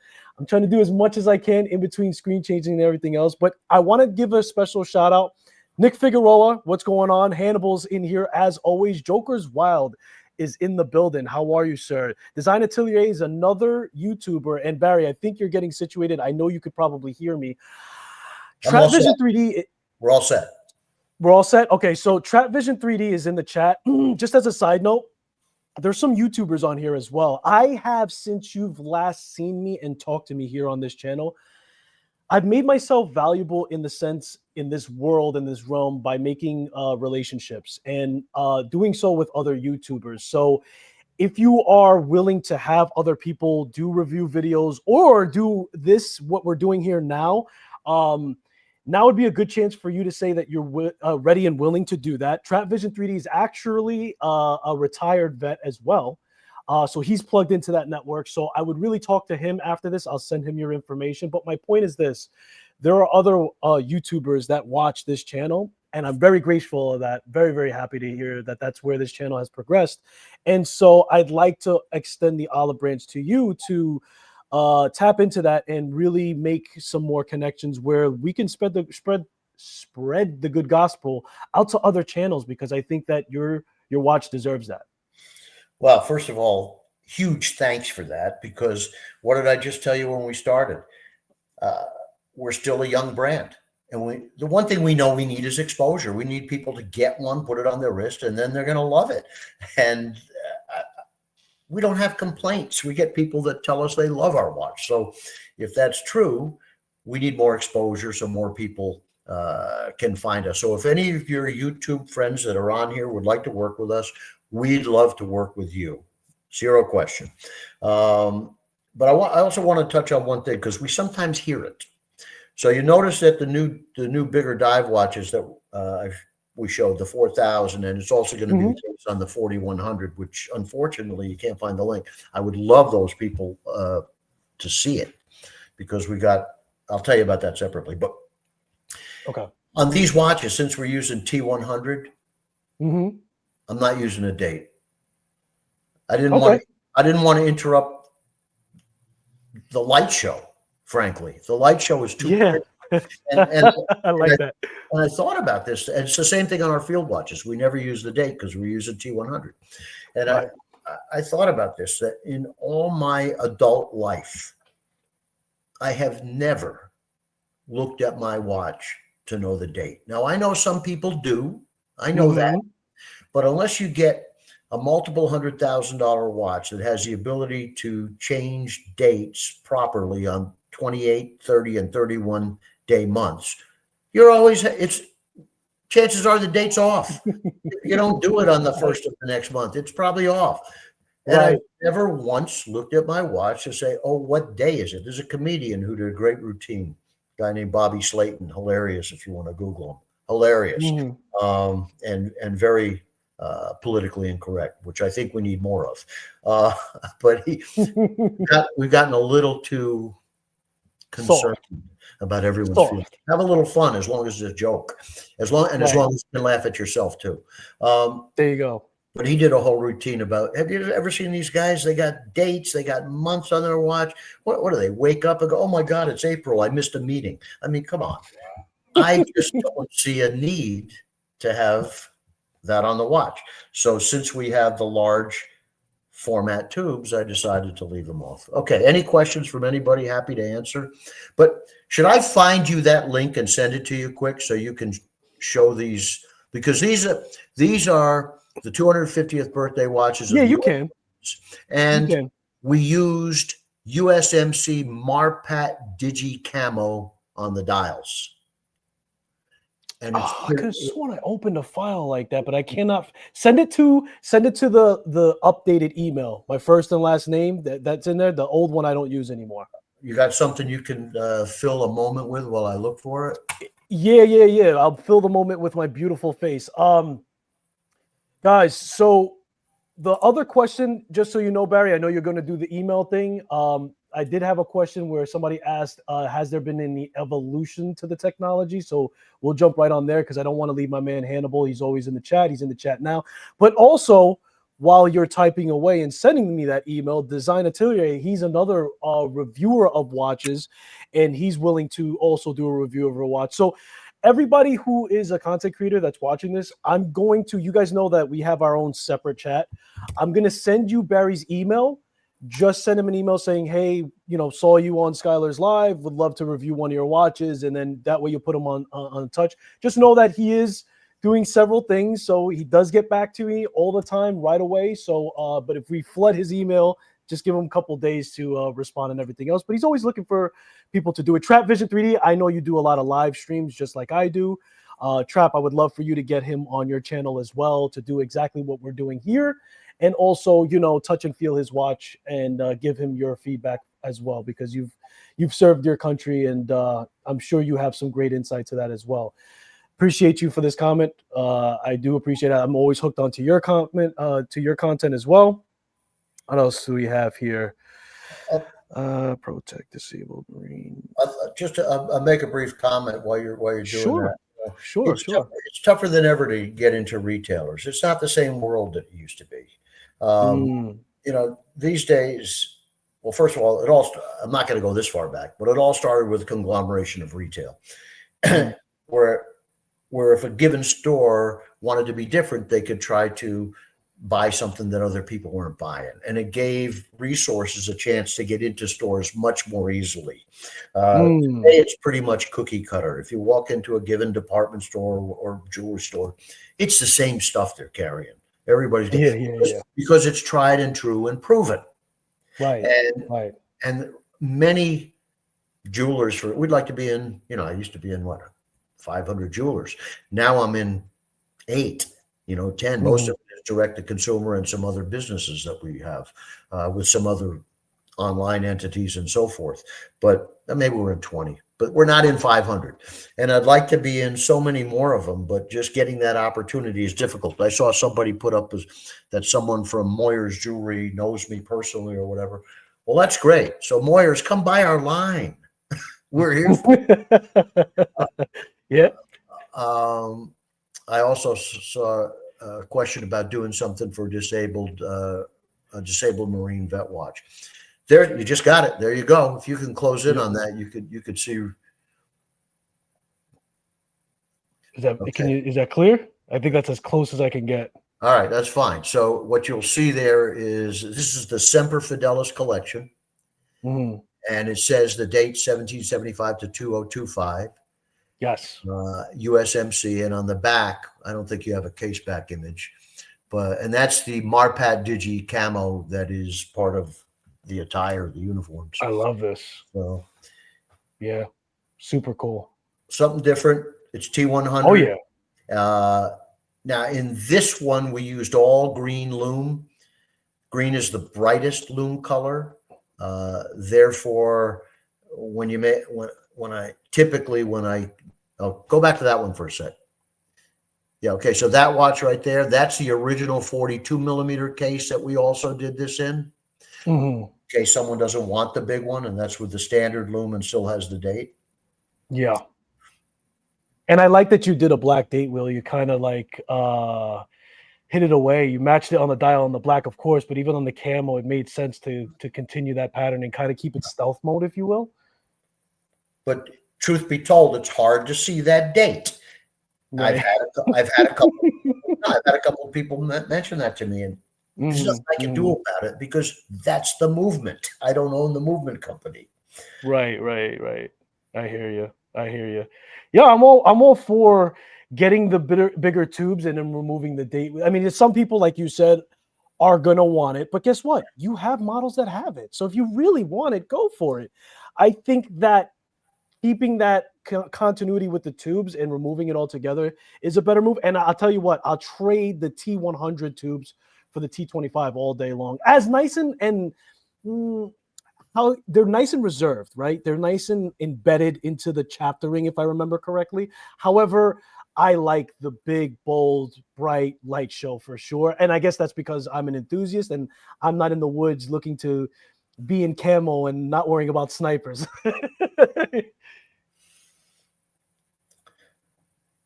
do as much as I can in between screen changing and everything else. But I want to give a special shout out. Nick Figueroa, what's going on? Hannibal's in here as always. Joker's Wild is in the building. How are you, sir? Design Atelier is another YouTuber. And Barry, I think you're getting situated. I know you could probably hear me. Trap Vision 3D. We're all set. We're all set. Okay, so Trap Vision 3D is in the chat. Just as a side note, there's some YouTubers on here as well. I have, since you've last seen me and talked to me here on this channel, I've made myself valuable in the sense in this world, in this realm, by making relationships and doing so with other YouTubers. So if you are willing to have other people do review videos or do this, what we're doing here now, now would be a good chance for you to say that you're ready and willing to do that. Trap Vision 3D is actually a retired vet as well. So he's plugged into that network. So I would really talk to him after this. I'll send him your information. But my point is this. There are other YouTubers that watch this channel, and I'm very grateful of that. Very, very happy to hear that that's where this channel has progressed. And so I'd like to extend the olive branch to you to tap into that and really make some more connections where we can spread the good gospel out to other channels, because I think that your watch deserves that. Well, first of all, huge thanks for that, because what did I just tell you when we started? We're still a young brand. And the one thing we know we need is exposure. We need people to get one, put it on their wrist, and then they're going to love it. And we don't have complaints. We get people that tell us they love our watch. So if that's true, we need more exposure so more people can find us. So if any of your YouTube friends that are on here would like to work with us, we'd love to work with you. Zero question. But I also want to touch on one thing because we sometimes hear it. So you notice that the new bigger dive watches that we showed, the 4000, and it's also going to be the case on the 4100, which unfortunately you can't find the link. I would love those people to see it because I'll tell you about that separately. But okay, on these watches, since we're using T100, I'm not using a date. I didn't want to interrupt the light show. Frankly, the light show is too quick. And I like that. And I thought about this, and it's the same thing on our field watches. We never use the date because we're using T100. And I thought about this, that in all my adult life, I have never looked at my watch to know the date. Now, I know some people do. I know that. But unless you get a multiple $100,000 watch that has the ability to change dates properly on 28, 30, and 31 day months, chances are the date's off. You don't do it on the first of the next month. It's probably off. And I never once looked at my watch to say, oh, what day is it? There's a comedian who did a great routine, a guy named Bobby Slayton, hilarious if you want to Google him. Hilarious. And very politically incorrect, which I think we need more of. But we've gotten a little too concerned about everyone's feelings. Have a little fun as long as it's a joke, as long as you can laugh at yourself too. There you go. But he did a whole routine about, have you ever seen these guys? They got dates, they got months on their watch. What do they wake up and go, oh my God, it's April, I missed a meeting. I mean, come on. I just don't see a need to have that on the watch. So since we have the large format tubes, I decided to leave them off. Okay, any questions from anybody? Happy to answer. But should I find you that link and send it to you quick so you can show these? Because these are the 250th birthday watches. Yeah, you can. And we used USMC Marpat Digi Camo on the dials. And I could have sworn I opened a file like that, but I cannot send it to the updated email. My first and last name that's in there. The old one I don't use anymore. You got something you can fill a moment with while I look for it? Yeah. I'll fill the moment with my beautiful face. Guys, so the other question, just so you know, Barry, I know you're going to do the email thing. I did have a question where somebody asked, has there been any evolution to the technology? So we'll jump right on there because I don't want to leave my man Hannibal. He's always in the chat. He's in the chat now. But also, while you're typing away and sending me that email, Design Atelier, he's another reviewer of watches, and he's willing to also do a review of a watch. So everybody who is a content creator that's watching this, you guys know that we have our own separate chat. I'm going to send you Barry's email. Just send him an email saying, hey, saw you on Skylar's Live, would love to review one of your watches. And then that way you put him on touch. Just know that he is doing several things. So he does get back to me all the time right away. So, but if we flood his email, just give him a couple days to respond and everything else. But he's always looking for people to do it. Trap Vision 3D, I know you do a lot of live streams just like I do. Trap, I would love for you to get him on your channel as well to do exactly what we're doing here. And also, touch and feel his watch and give him your feedback as well, because you've served your country, and I'm sure you have some great insight to that as well. Appreciate you for this comment. I do appreciate it. I'm always hooked onto your comment, to your content as well. What else do we have here? Protek Disabled Marine. Just I'll make a brief comment while you're doing that. Sure. It's tougher than ever to get into retailers. It's not the same world that it used to be. These days, well, first of all, I'm not going to go this far back, but it all started with a conglomeration of retail, where if a given store wanted to be different, they could try to buy something that other people weren't buying. And it gave resources a chance to get into stores much more easily. Today it's pretty much cookie cutter. If you walk into a given department store or jewelry store, it's the same stuff they're carrying. Everybody's because it's tried and true and proven. Right. And many jewelers we'd like to be in, I used to be in 500 jewelers. Now I'm in 8, 10. Most of it is direct to consumer and some other businesses that we have with some other online entities and so forth. But maybe we're in 20, but we're not in 500. And I'd like to be in so many more of them, but just getting that opportunity is difficult. I saw somebody put up that someone from Moyer's Jewelry knows me personally or whatever. Well, that's great. So Moyer's, come by our line. We're here for Yeah. I also saw a question about doing something for a disabled Marine vet watch. There, you just got it. There you go. If you can close in on that, you could see. Is that clear? I think that's as close as I can get. All right, that's fine. So what you'll see there is this is the Semper Fidelis collection, and it says the date 1775 to 2025. Yes. USMC, and on the back, I don't think you have a case back image, and that's the Marpat Digi camo that is part of the attire, the uniforms. I love this. So, yeah, super cool. Something different. It's T100. Oh yeah. Now in this one, we used all green loom. Green is the brightest loom color. Therefore, I'll go back to that one for a sec. Yeah, okay. So that watch right there, that's the original 42 millimeter case that we also did this in. In case someone doesn't want the big one, and that's with the standard loom and still has the date. Yeah. And I like that you did a black date wheel. You kind of like hid it away. You matched it on the dial on the black, of course, but even on the camo, it made sense to continue that pattern and kind of keep it stealth mode, if you will. But truth be told, it's hard to see that date. Right. I've had a couple of people mention that to me, and there's nothing I can do about it because that's the movement. I don't own the movement company. Right. I hear you. Yeah, I'm all for getting the bigger tubes and then removing the date. I mean, some people, like you said, are gonna want it, but guess what? You have models that have it. So if you really want it, go for it. I think that keeping that continuity with the tubes and removing it all together is a better move. And I'll tell you what, I'll trade the T100 tubes for the T25 all day long. As nice and how they're nice and reserved, right? They're nice and embedded into the chaptering, if I remember correctly. However, I like the big, bold, bright light show for sure. And I guess that's because I'm an enthusiast and I'm not in the woods looking to be in camo and not worrying about snipers.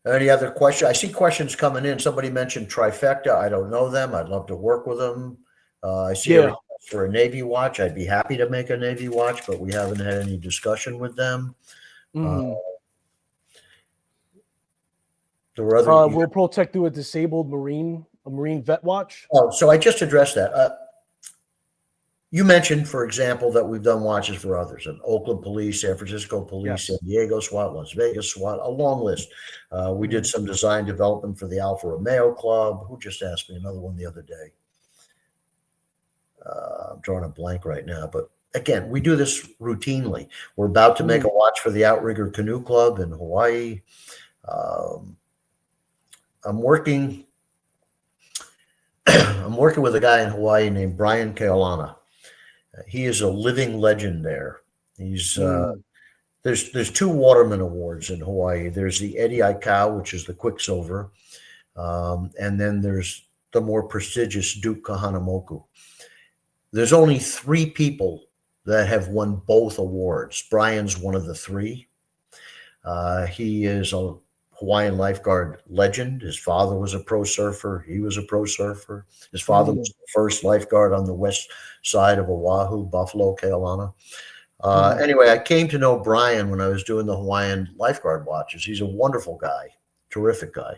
Any other questions? I see questions coming in. Somebody mentioned Trifecta. I don't know them. I'd love to work with them. I see a request for a Navy watch. I'd be happy to make a Navy watch, but we haven't had any discussion with them. There were other. Will Protek do a disabled Marine vet watch? Oh, so I just addressed that. You mentioned, for example, that we've done watches for others, and Oakland Police, San Francisco Police, San Diego SWAT, Las Vegas SWAT, a long list. We did some design development for the Alfa Romeo Club. Who just asked me another one the other day? I'm drawing a blank right now, but again, we do this routinely. We're about to make a watch for the Outrigger Canoe Club in Hawaii. I'm working with a guy in Hawaii named Brian Keolana. He is a living legend there. He's there's 2 Waterman Awards in Hawaii. There's the Eddie Aikau, which is the Quicksilver, and then there's the more prestigious Duke Kahanamoku. There's only 3 people that have won both awards. Brian's one of the 3. He is a Hawaiian lifeguard legend. His father was a pro surfer. He was a pro surfer. His father was the first lifeguard on the west side of Oahu, Buffalo, Keolana. Anyway, I came to know Brian when I was doing the Hawaiian lifeguard watches. He's a wonderful guy, terrific guy.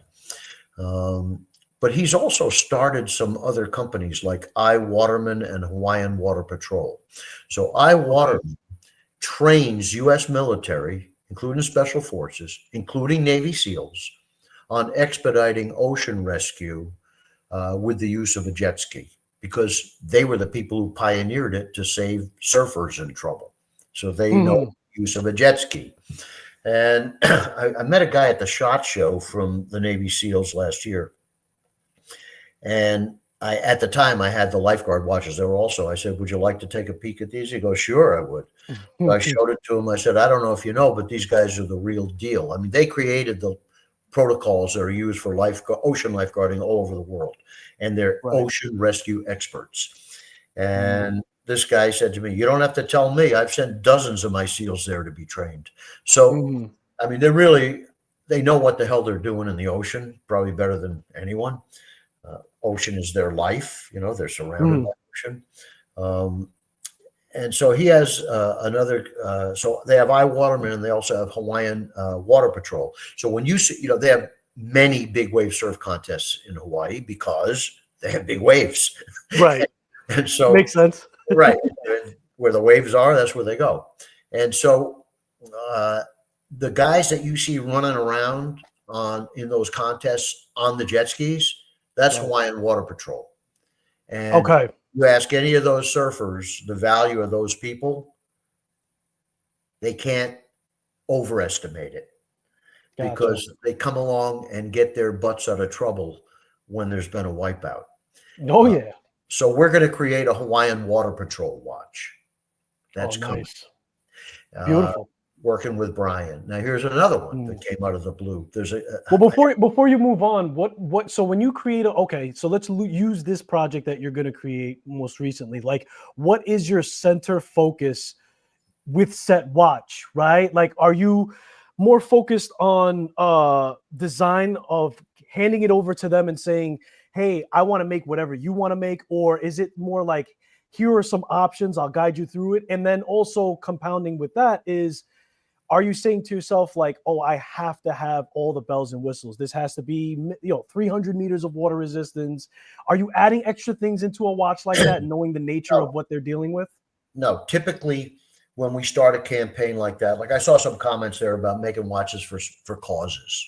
But he's also started some other companies like I Waterman and Hawaiian Water Patrol. So I Waterman trains U.S. military, including special forces, including Navy SEALs, on expediting ocean rescue with the use of a jet ski, because they were the people who pioneered it to save surfers in trouble. So they know the use of a jet ski. And I met a guy at the SHOT Show from the Navy SEALs last year. And at the time, I had the lifeguard watches there also. I said, would you like to take a peek at these? He goes, sure, I would. So I showed it to him. I said, I don't know if you know, but these guys are the real deal. I mean, they created the protocols that are used for ocean lifeguarding all over the world. And they're ocean rescue experts. And this guy said to me, you don't have to tell me. I've sent dozens of my SEALs there to be trained. So, I mean, they know what the hell they're doing in the ocean, probably better than anyone. Ocean is their life. You know, they're surrounded by ocean. And so he has so they have iWaterman, and they also have Hawaiian Water Patrol. So when you see, they have many big wave surf contests in Hawaii because they have big waves. Right. And so makes sense. Right. Where the waves are, that's where they go. And so the guys that you see running around in those contests on the jet skis, that's Hawaiian Water Patrol. And you ask any of those surfers the value of those people, they can't overestimate it because they come along and get their butts out of trouble when there's been a wipeout. Oh, yeah. So we're going to create a Hawaiian Water Patrol watch. That's coming. Nice. Beautiful. Working with Brian. Now here's another one that came out of the blue. There's before you move on, so when you create so let's use this project that you're going to create most recently. Like, what is your center focus with Set Watch, right? Like, are you more focused on design of handing it over to them and saying, hey, I want to make whatever you want to make? Or is it more like, here are some options, I'll guide you through it? And then also compounding with that is, are you saying to yourself like, oh, I have to have all the bells and whistles. This has to be, 300 meters of water resistance. Are you adding extra things into a watch like that, knowing the nature of what they're dealing with? No, typically when we start a campaign like that, like I saw some comments there about making watches for causes.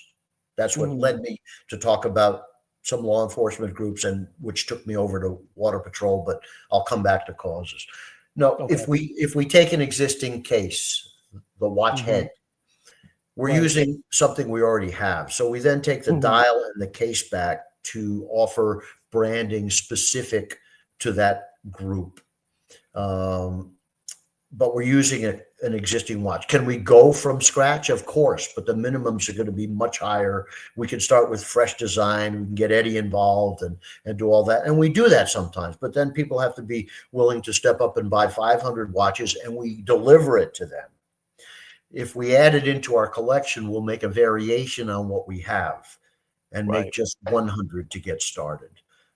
That's what led me to talk about some law enforcement groups, and which took me over to Water Patrol, but I'll come back to causes. No, if we take an existing case, the watch head, we're using something we already have. So we then take the dial and the case back to offer branding specific to that group. But we're using an existing watch. Can we go from scratch? Of course, but the minimums are going to be much higher. We can start with fresh design. We can get Eddie involved and do all that. And we do that sometimes, but then people have to be willing to step up and buy 500 watches, and we deliver it to them. If we add it into our collection, we'll make a variation on what we have and make just 100 to get started.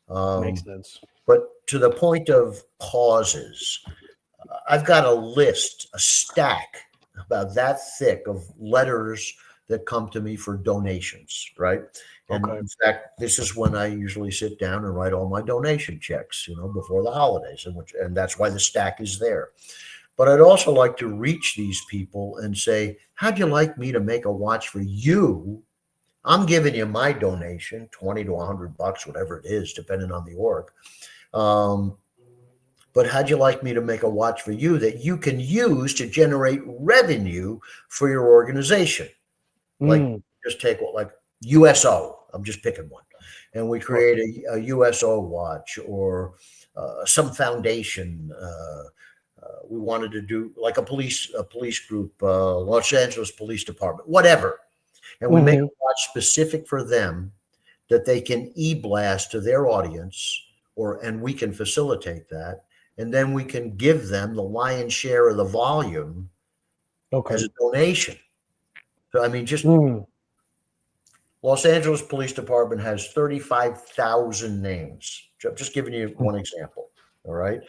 Makes sense. But to the point of causes, I've got a stack about that thick of letters that come to me for donations, right? And in fact, this is when I usually sit down and write all my donation checks, before the holidays, and that's why the stack is there. But I'd also like to reach these people and say, how'd you like me to make a watch for you? I'm giving you my donation, 20 to $100, whatever it is, depending on the org. But how'd you like me to make a watch for you that you can use to generate revenue for your organization? Like, just take like USO. I'm just picking one. And we create a USO watch, or some foundation. We wanted to do like a police group, Los Angeles Police Department, whatever. And we make a watch specific for them that they can e-blast to their audience, and we can facilitate that. And then we can give them the lion's share of the volume as a donation. So, I mean, just Los Angeles Police Department has 35,000 names. Just giving you one example. All right.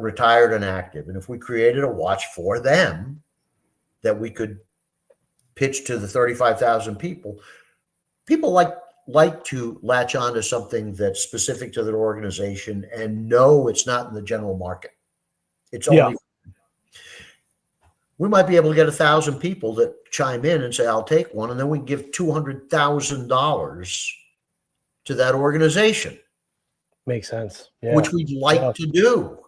Retired and active. And if we created a watch for them that we could pitch to the 35,000 people like to latch on to something that's specific to their organization and know it's not in the general market. It's only, we might be able to get 1,000 people that chime in and say, I'll take one. And then we give $200,000 to that organization. Makes sense. Which we'd like to do.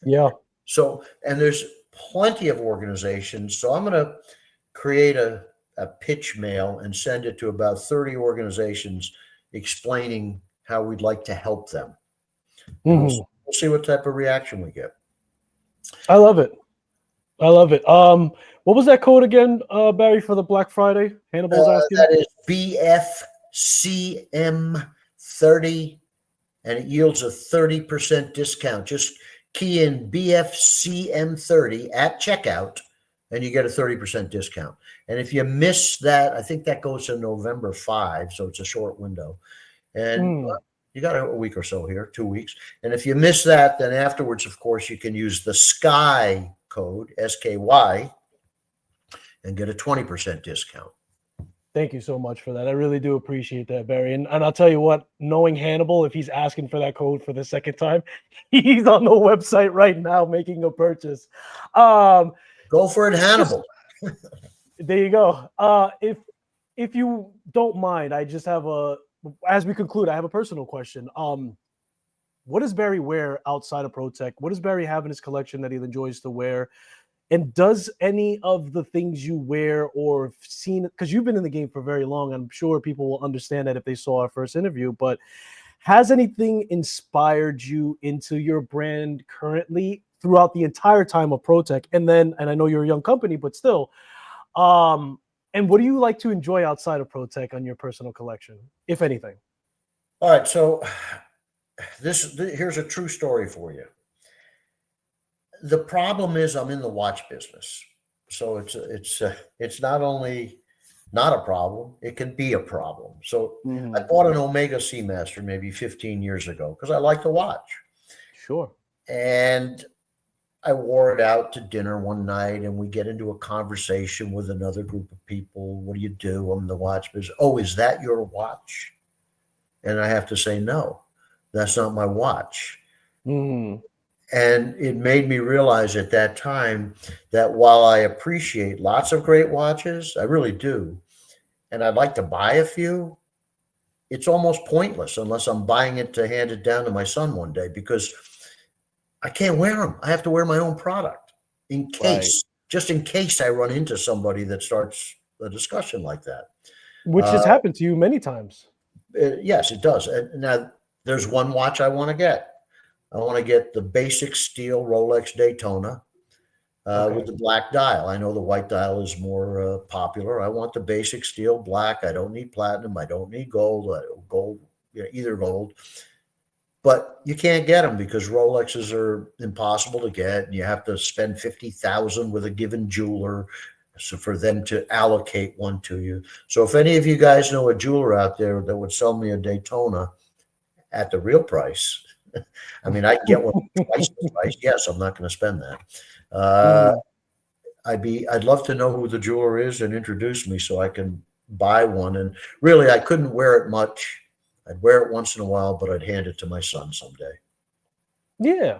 Yeah. So, and there's plenty of organizations. So I'm going to create a pitch mail and send it to about 30 organizations explaining how we'd like to help them. And we'll see what type of reaction we get. I love it. I love it. What was that code again, Barry, for the Black Friday? Hannibal's asking. That is BFCM30, and it yields a 30% discount. Just key in BFCM30 at checkout, and you get a 30% discount. And if you miss that, I think that goes to November 5, so it's a short window. And you got a week or so here, 2 weeks. And if you miss that, then afterwards, of course, you can use the SKY code, SKY, and get a 20% discount. Thank you so much for that. I really do appreciate that, Barry. And I'll tell you what, knowing Hannibal, if he's asking for that code for the second time, he's on the website right now making a purchase. Go for it, Hannibal. There you go. If you don't mind, I just have as we conclude, I have a personal question. What does Barry wear outside of Protek? What does Barry have in his collection that he enjoys to wear? And does any of the things you wear or seen, because you've been in the game for very long, I'm sure people will understand that if they saw our first interview, but has anything inspired you into your brand currently throughout the entire time of Protek? And I know you're a young company, but still, and what do you like to enjoy outside of Protek on your personal collection, if anything? All right, so here's a true story for you. The problem is I'm in the watch business, so it's not only not a problem, it can be a problem. So I bought an Omega Seamaster maybe 15 years ago because I like to watch. Sure. And I wore it out to dinner one night, and we get into a conversation with another group of people. What do you do? I'm in the watch business. Oh, is that your watch? And I have to say, no, that's not my watch. And it made me realize at that time that while I appreciate lots of great watches, I really do, and I'd like to buy a few, it's almost pointless unless I'm buying it to hand it down to my son one day, because I can't wear them. I have to wear my own product just in case I run into somebody that starts a discussion like that. Which has happened to you many times. Yes, it does. And now there's one watch I want to get. I want to get the basic steel Rolex Daytona with the black dial. I know the white dial is more popular. I want the basic steel black. I don't need platinum. I don't need gold. Either gold. But you can't get them because Rolexes are impossible to get, and you have to spend $50,000 with a given jeweler for them to allocate one to you. So if any of you guys know a jeweler out there that would sell me a Daytona at the real price, I mean, I get one twice the price. Yes, I'm not going to spend that. I'd love to know who the jeweler is and introduce me so I can buy one. And really, I couldn't wear it much. I'd wear it once in a while, but I'd hand it to my son someday. Yeah.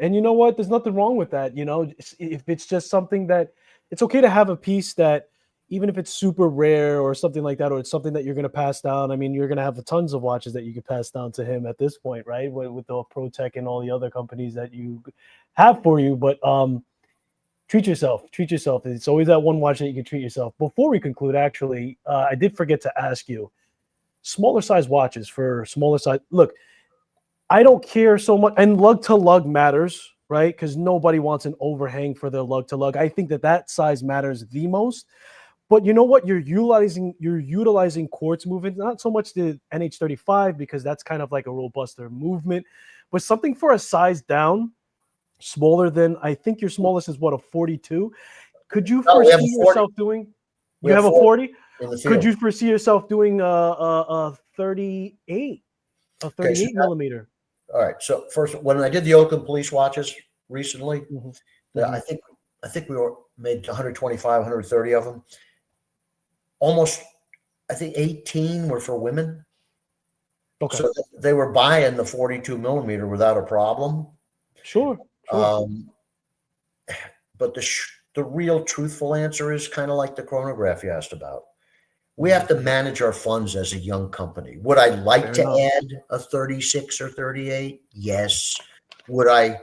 And you know what? There's nothing wrong with that. You know, if it's just something that it's okay to have a piece that, even if it's super rare or something like that, or it's something that you're going to pass down. I mean, you're going to have tons of watches that you could pass down to him at this point, right? With the Protek and all the other companies that you have for you. But treat yourself. It's always that one watch that you can treat yourself. Before we conclude, actually, I did forget to ask you, smaller size watches for smaller size. Look, I don't care so much. And lug to lug matters, right? Because nobody wants an overhang for their lug to lug. I think that size matters the most. But you know what? You're utilizing quartz movement, not so much the NH35 because that's kind of like a robuster movement, but something for a size down, smaller than, I think your smallest is what, a 42? Could you foresee yourself doing? You have a 40? Could you foresee yourself doing a 38, millimeter? All right. So first, when I did the Oakland Police watches recently, I think we made 125, 130 of them. Almost, I think 18 were for women. Okay. So they were buying the 42 millimeter without a problem. Sure. But the real truthful answer is kind of like the chronograph you asked about. We have to manage our funds as a young company. Would I like to add a 36 or 38? Yes. Would I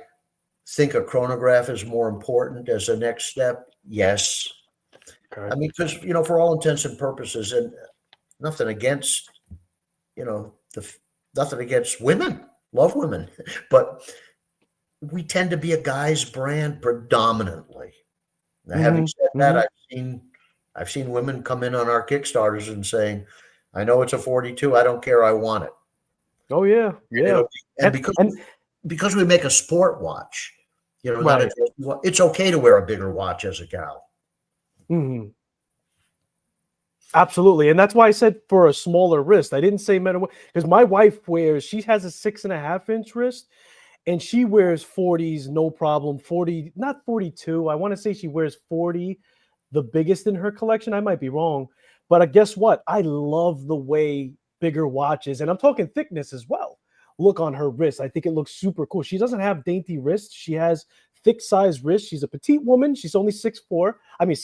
think a chronograph is more important as a next step? Yes. I mean, because, for all intents and purposes, and nothing against, nothing against women, love women, but we tend to be a guy's brand predominantly. Now, having said that, I've seen women come in on our Kickstarters and saying, "I know it's a 42. I don't care. I want it." Oh yeah, yeah. And because we make a sport watch, right. it's okay to wear a bigger watch as a gal. Mm-hmm. Absolutely. And that's why I said for a smaller wrist. I didn't say men, because my wife she has a 6.5-inch wrist, and she wears 40s, no problem. 40, not 42. I want to say she wears 40, the biggest in her collection. I might be wrong, but guess what? I love the way bigger watches, and I'm talking thickness as well, look on her wrist. I think it looks super cool. She doesn't have dainty wrists. She has thick size wrist. She's a petite woman. She's only 6'4".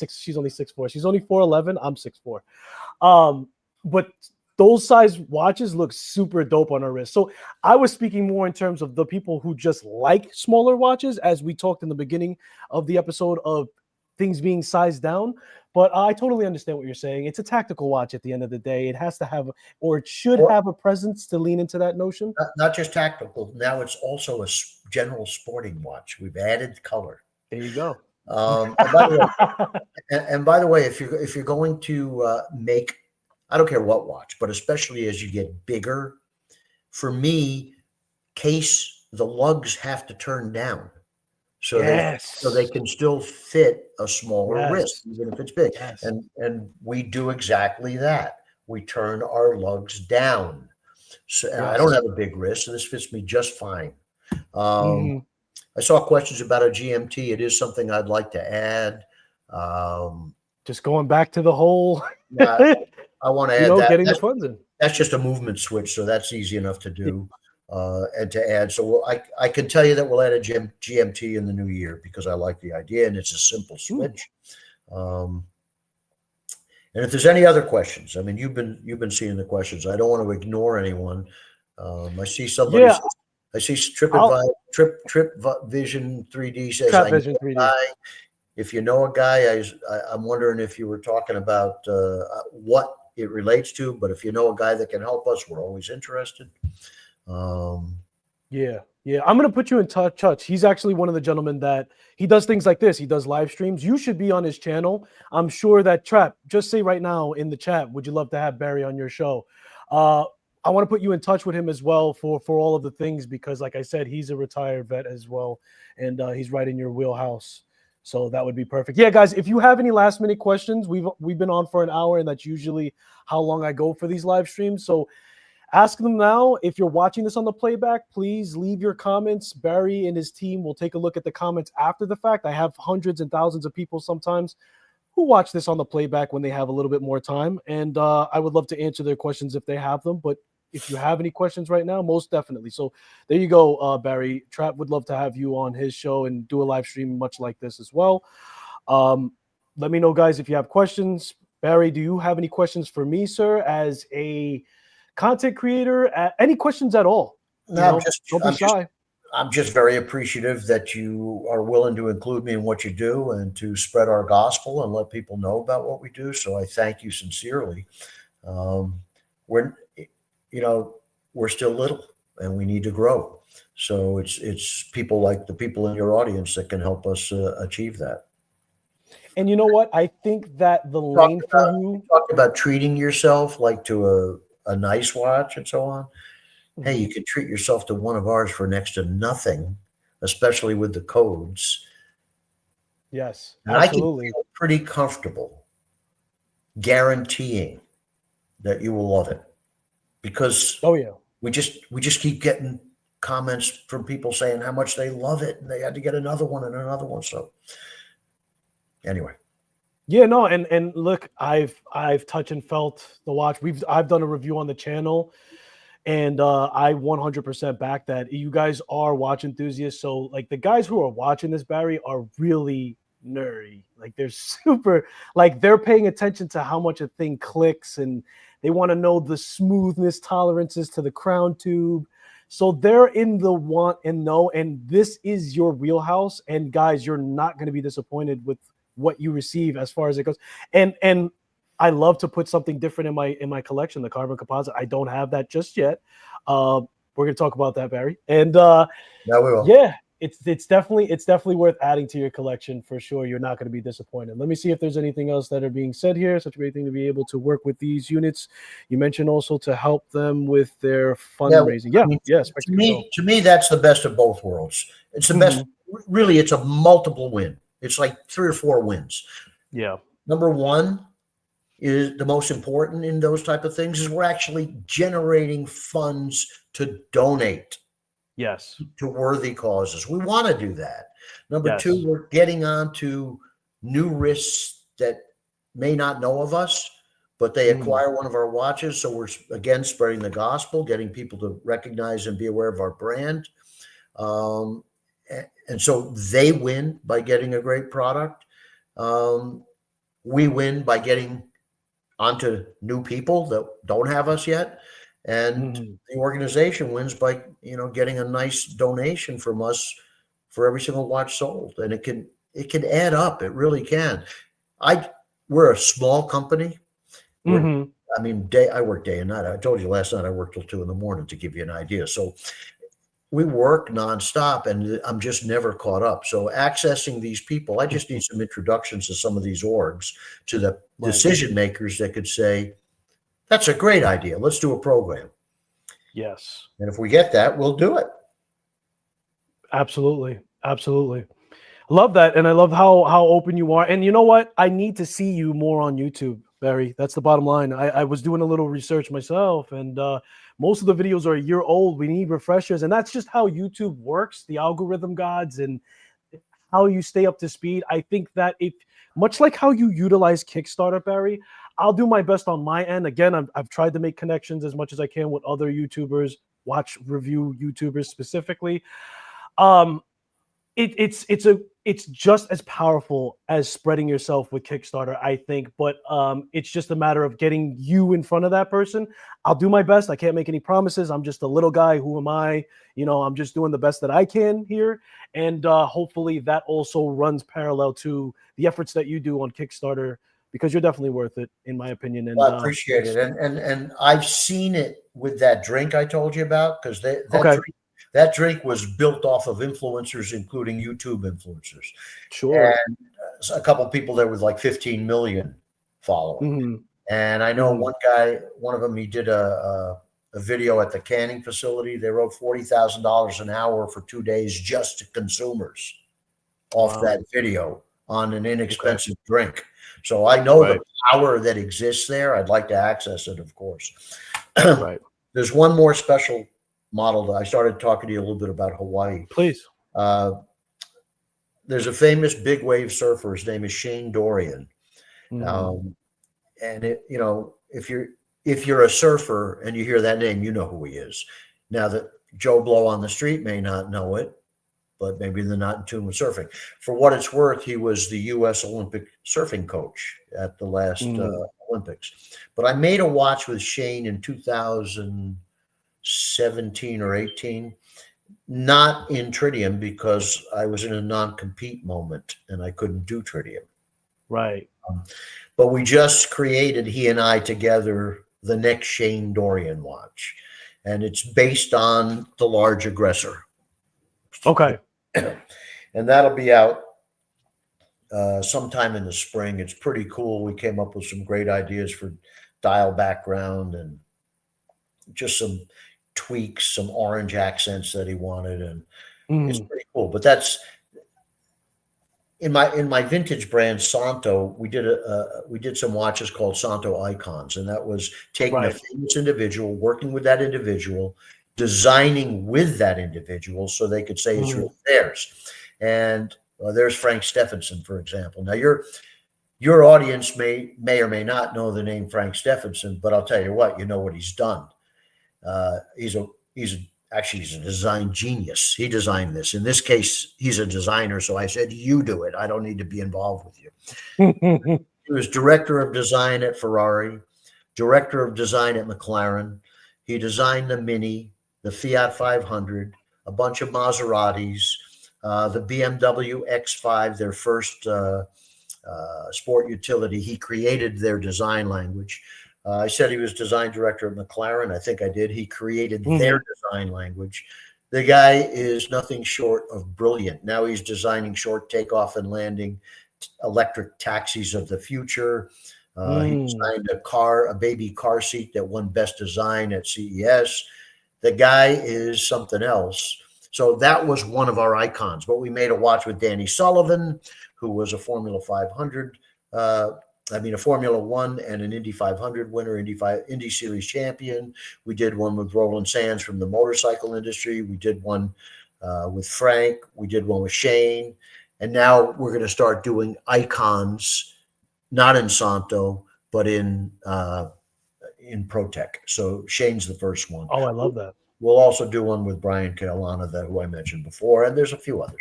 She's only 6'4". She's only 4'11". I'm 6'4". But those size watches look super dope on her wrist. So I was speaking more in terms of the people who just like smaller watches, as we talked in the beginning of the episode of things being sized down. But I totally understand what you're saying. It's a tactical watch at the end of the day. It has to have, or it should have a presence to lean into that notion. Not just tactical. Now it's also a general sporting watch. We've added color. There you go. And by the way, if you're going to make, I don't care what watch, but especially as you get bigger, for me, the lugs have to turn down. So they can still fit a smaller wrist, even if it's big. Yes. And we do exactly that. We turn our lugs down. So I don't have a big wrist, so this fits me just fine. I saw questions about a GMT. It is something I'd like to add. Just going back to the whole. I want to add that. Getting the funds in. That's just a movement switch, so that's easy enough to do. And to add, so I can tell you that we'll add a GMT in the new year because I like the idea and it's a simple switch. And if there's any other questions, I mean, you've been seeing the questions. I don't want to ignore anyone. I see somebody. Yeah. I see Trip Vision 3D says, Trap Vision 3D. If you know a guy, I'm wondering if you were talking about what it relates to, but if you know a guy that can help us, we're always interested. Yeah. I'm going to put you in touch. He's actually one of the gentlemen that he does things like this. He does live streams. You should be on his channel. I'm sure that Trap, just say right now in the chat, would you love to have Barry on your show? I want to put you in touch with him as well for all of the things, because like I said, he's a retired vet as well. And he's right in your wheelhouse. So that would be perfect. Yeah, guys, if you have any last minute questions, we've been on for an hour, and that's usually how long I go for these live streams. So ask them now. If you're watching this on the playback, please leave your comments. Barry and his team will take a look at the comments after the fact. I have hundreds and thousands of people sometimes who watch this on the playback when they have a little bit more time. And I would love to answer their questions if they have them. But if you have any questions right now, most definitely. So there you go, Barry. Trap would love to have you on his show and do a live stream much like this as well. Let me know, guys, if you have questions. Barry, do you have any questions for me, sir, as a content creator? Any questions at all? No, don't be shy. I'm just very appreciative that you are willing to include me in what you do and to spread our gospel and let people know about what we do. So I thank you sincerely. We're still little and we need to grow. So it's people like the people in your audience that can help us achieve that. And you know what? I think that the lane for you. Talk about treating yourself like to a nice watch and so on. Hey, you can treat yourself to one of ours for next to nothing, especially with the codes. Yes, and absolutely. I can feel pretty comfortable guaranteeing that you will love it, because we just keep getting comments from people saying how much they love it and they had to get another one and another one. So anyway. Yeah, no, and look, I've touched and felt the watch. I've done a review on the channel, and I 100% back that. You guys are watch enthusiasts, so like the guys who are watching this, Barry, are really nerdy. Like they're super, like they're paying attention to how much a thing clicks, and they want to know the smoothness tolerances to the crown tube. So they're in the want and know, and this is your wheelhouse. And guys, you're not going to be disappointed with what you receive as far as it goes. And I love to put something different in my collection, the carbon composite. I don't have that just yet. We're gonna talk about that, Barry. And No, we will. yeah, it's definitely worth adding to your collection for sure. You're not going to be disappointed. Let me see if there's anything else that are being said here. Such a great thing to be able to work with these units. You mentioned also to help them with their fundraising. I mean, to me, that's the best of both worlds. It's the best. Really, it's a multiple win. It's like 3 or 4 wins. Yeah. Number one is the most important in those type of things is we're actually generating funds to donate. Yes. To worthy causes. We want to do that. Number two, we're getting on to new risks that may not know of us, but they acquire one of our watches. So we're, again, spreading the gospel, getting people to recognize and be aware of our brand. And so they win by getting a great product. We win by getting onto new people that don't have us yet. And the organization wins by, getting a nice donation from us for every single watch sold. And it can add up. It really can. We're a small company. I work day and night. I told you last night I worked till 2 a.m. to give you an idea. So we work nonstop and I'm just never caught up. So accessing these people, I just need some introductions to some of these orgs, to the decision makers that could say, that's a great idea. Let's do a program. Yes. And if we get that, we'll do it. Absolutely. Absolutely. Love that. And I love how open you are. And you know what? I need to see you more on YouTube, Barry. That's the bottom line. I was doing a little research myself, and most of the videos are a year old. We need refreshers. And that's just how YouTube works, the algorithm gods, and how you stay up to speed. I think that much like how you utilize Kickstarter, Barry, I'll do my best on my end. Again, I've tried to make connections as much as I can with other YouTubers, watch review YouTubers specifically. It's just as powerful as spreading yourself with Kickstarter, I think. But it's just a matter of getting you in front of that person. I'll do my best. I can't make any promises. I'm just a little guy. Who am I? I'm just doing the best that I can here. And hopefully that also runs parallel to the efforts that you do on Kickstarter, because you're definitely worth it, in my opinion. And I appreciate it. And I've seen it with that drink I told you about, because that drink was built off of influencers, including YouTube influencers. Sure. And a couple of people there with like 15 million following. And I know one of them, he did a video at the canning facility. They wrote $40,000 an hour for 2 days just to consumers off that video on an inexpensive drink. So I know the power that exists there. I'd like to access it, of course. There's one more special model that I started talking to you a little bit about Hawaii. Please. There's a famous big wave surfer. His name is Shane Dorian. And if you're a surfer and you hear that name, you know who he is. Now that Joe Blow on the street may not know it, but maybe they're not in tune with surfing. For what it's worth, he was the U.S. Olympic surfing coach at the last Olympics. But I made a watch with Shane in 2017 or 18, not in tritium, because I was in a non-compete moment and I couldn't do tritium. Right. But we just created, he and I together, the next Shane Dorian watch. And it's based on the large aggressor. Okay. And that'll be out sometime in the spring. It's pretty cool. We came up with some great ideas for dial background and just some tweaks, some orange accents that he wanted, and it's pretty cool. But that's in my vintage brand Santo. We did some watches called Santo Icons, and that was taking a famous individual, working with that individual, designing with that individual so they could say it's really theirs. And there's Frank Stephenson, for example. Now your audience may or may not know the name Frank Stephenson, but I'll tell you what, you know what he's done. He's a design genius. He designed this. In this case, he's a designer, so I said, you do it. I don't need to be involved with you. He was director of design at Ferrari, director of design at McLaren. He designed the Mini, the Fiat 500, a bunch of Maseratis, the BMW X5, their first sport utility. He created their design language. I said he was design director at McLaren. I think I did. He created their design language. The guy is nothing short of brilliant. Now he's designing short takeoff and landing electric taxis of the future. He designed a baby car seat that won best design at CES. The guy is something else. So that was one of our icons. But we made a watch with Danny Sullivan, who was a Formula 500, a Formula One and an Indy 500 winner, Indy Series champion. We did one with Roland Sands from the motorcycle industry. We did one with Frank. We did one with Shane. And now we're going to start doing icons, not in Santo, but in Protek. So Shane's the first one. Oh, I love that. We'll also do one with Brian Caolana, who I mentioned before, and there's a few others.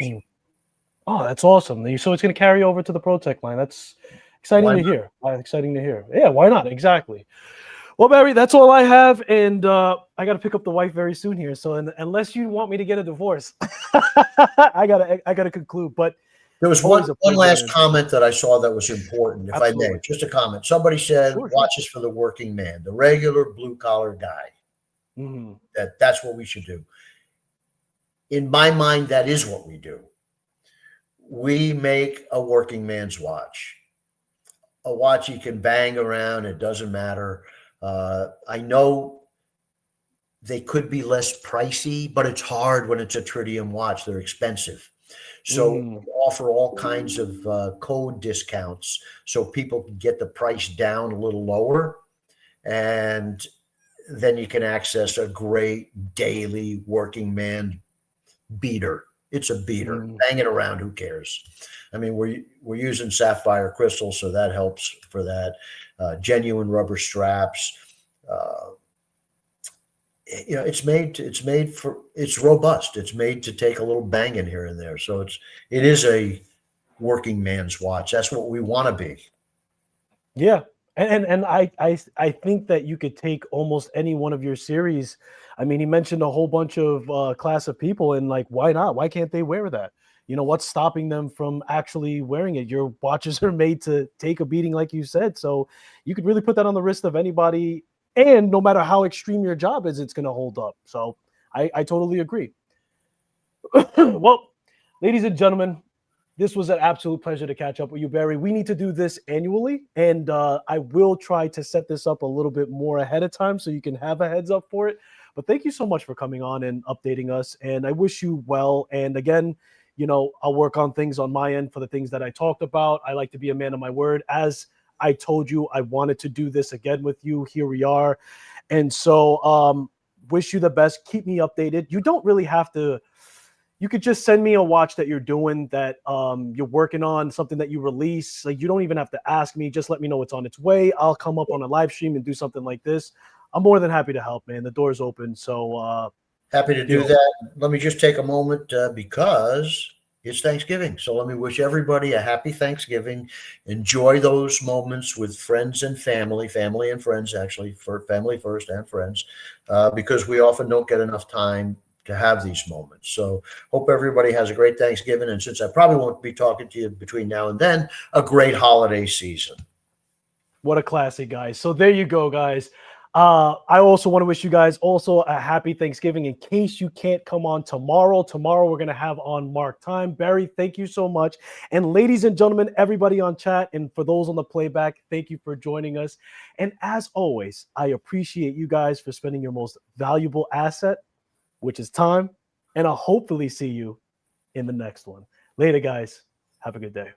Oh, that's awesome. So it's going to carry over to the Protek line. That's exciting to hear. Exciting to hear. Yeah, why not? Exactly. Well, Barry, that's all I have, and I got to pick up the wife very soon here. So, unless you want me to get a divorce, I gotta conclude. But there was one last comment that I saw that was important, if I may. Just a comment. Somebody said, "Watches for the working man, the regular blue collar guy." That's what we should do. In my mind, that is what we do. We make a working man's watch, a watch you can bang around. It doesn't matter. I know they could be less pricey, but it's hard when it's a tritium watch. They're expensive. So we offer all kinds of code discounts so people can get the price down a little lower. And then you can access a great daily working man beater. It's a beater. Bang it around. Who cares? I mean, we're using sapphire crystal, so that helps for that. Genuine rubber straps. It's robust. It's made to take a little banging here and there. So it is a working man's watch. That's what we want to be. Yeah. And I think that you could take almost any one of your series. I mean, he mentioned a whole bunch of class of people, and why not? Why can't they wear that? What's stopping them from actually wearing it? Your watches are made to take a beating, like you said. So you could really put that on the wrist of anybody. And no matter how extreme your job is, it's going to hold up. So I totally agree. Well, ladies and gentlemen, this was an absolute pleasure to catch up with you, Barry. We need to do this annually, and I will try to set this up a little bit more ahead of time so you can have a heads up for it. But thank you so much for coming on and updating us, and I wish you well. And again, I'll work on things on my end for the things that I talked about. I like to be a man of my word. As I told you, I wanted to do this again with you. Here we are. And so wish you the best. Keep me updated. You don't really have to. You could just send me a watch that you're doing, that you're working on, something that you release. You don't even have to ask me. Just let me know it's on its way. I'll come up on a live stream and do something like this. I'm more than happy to help, man. The door's open. So happy to do that. Let me just take a moment because it's Thanksgiving. So let me wish everybody a happy Thanksgiving. Enjoy those moments with friends and family and friends, actually, for family first and friends, because we often don't get enough time to have these moments. So hope everybody has a great Thanksgiving. And since I probably won't be talking to you between now and then, a great holiday season. What a classic, guys. So there you go, guys. I also want to wish you guys also a happy Thanksgiving in case you can't come on tomorrow. Tomorrow we're going to have on Mark Time. Barry, thank you so much. And ladies and gentlemen, everybody on chat, and for those on the playback, thank you for joining us. And as always, I appreciate you guys for spending your most valuable asset, which is time. And I'll hopefully see you in the next one. Later, guys. Have a good day.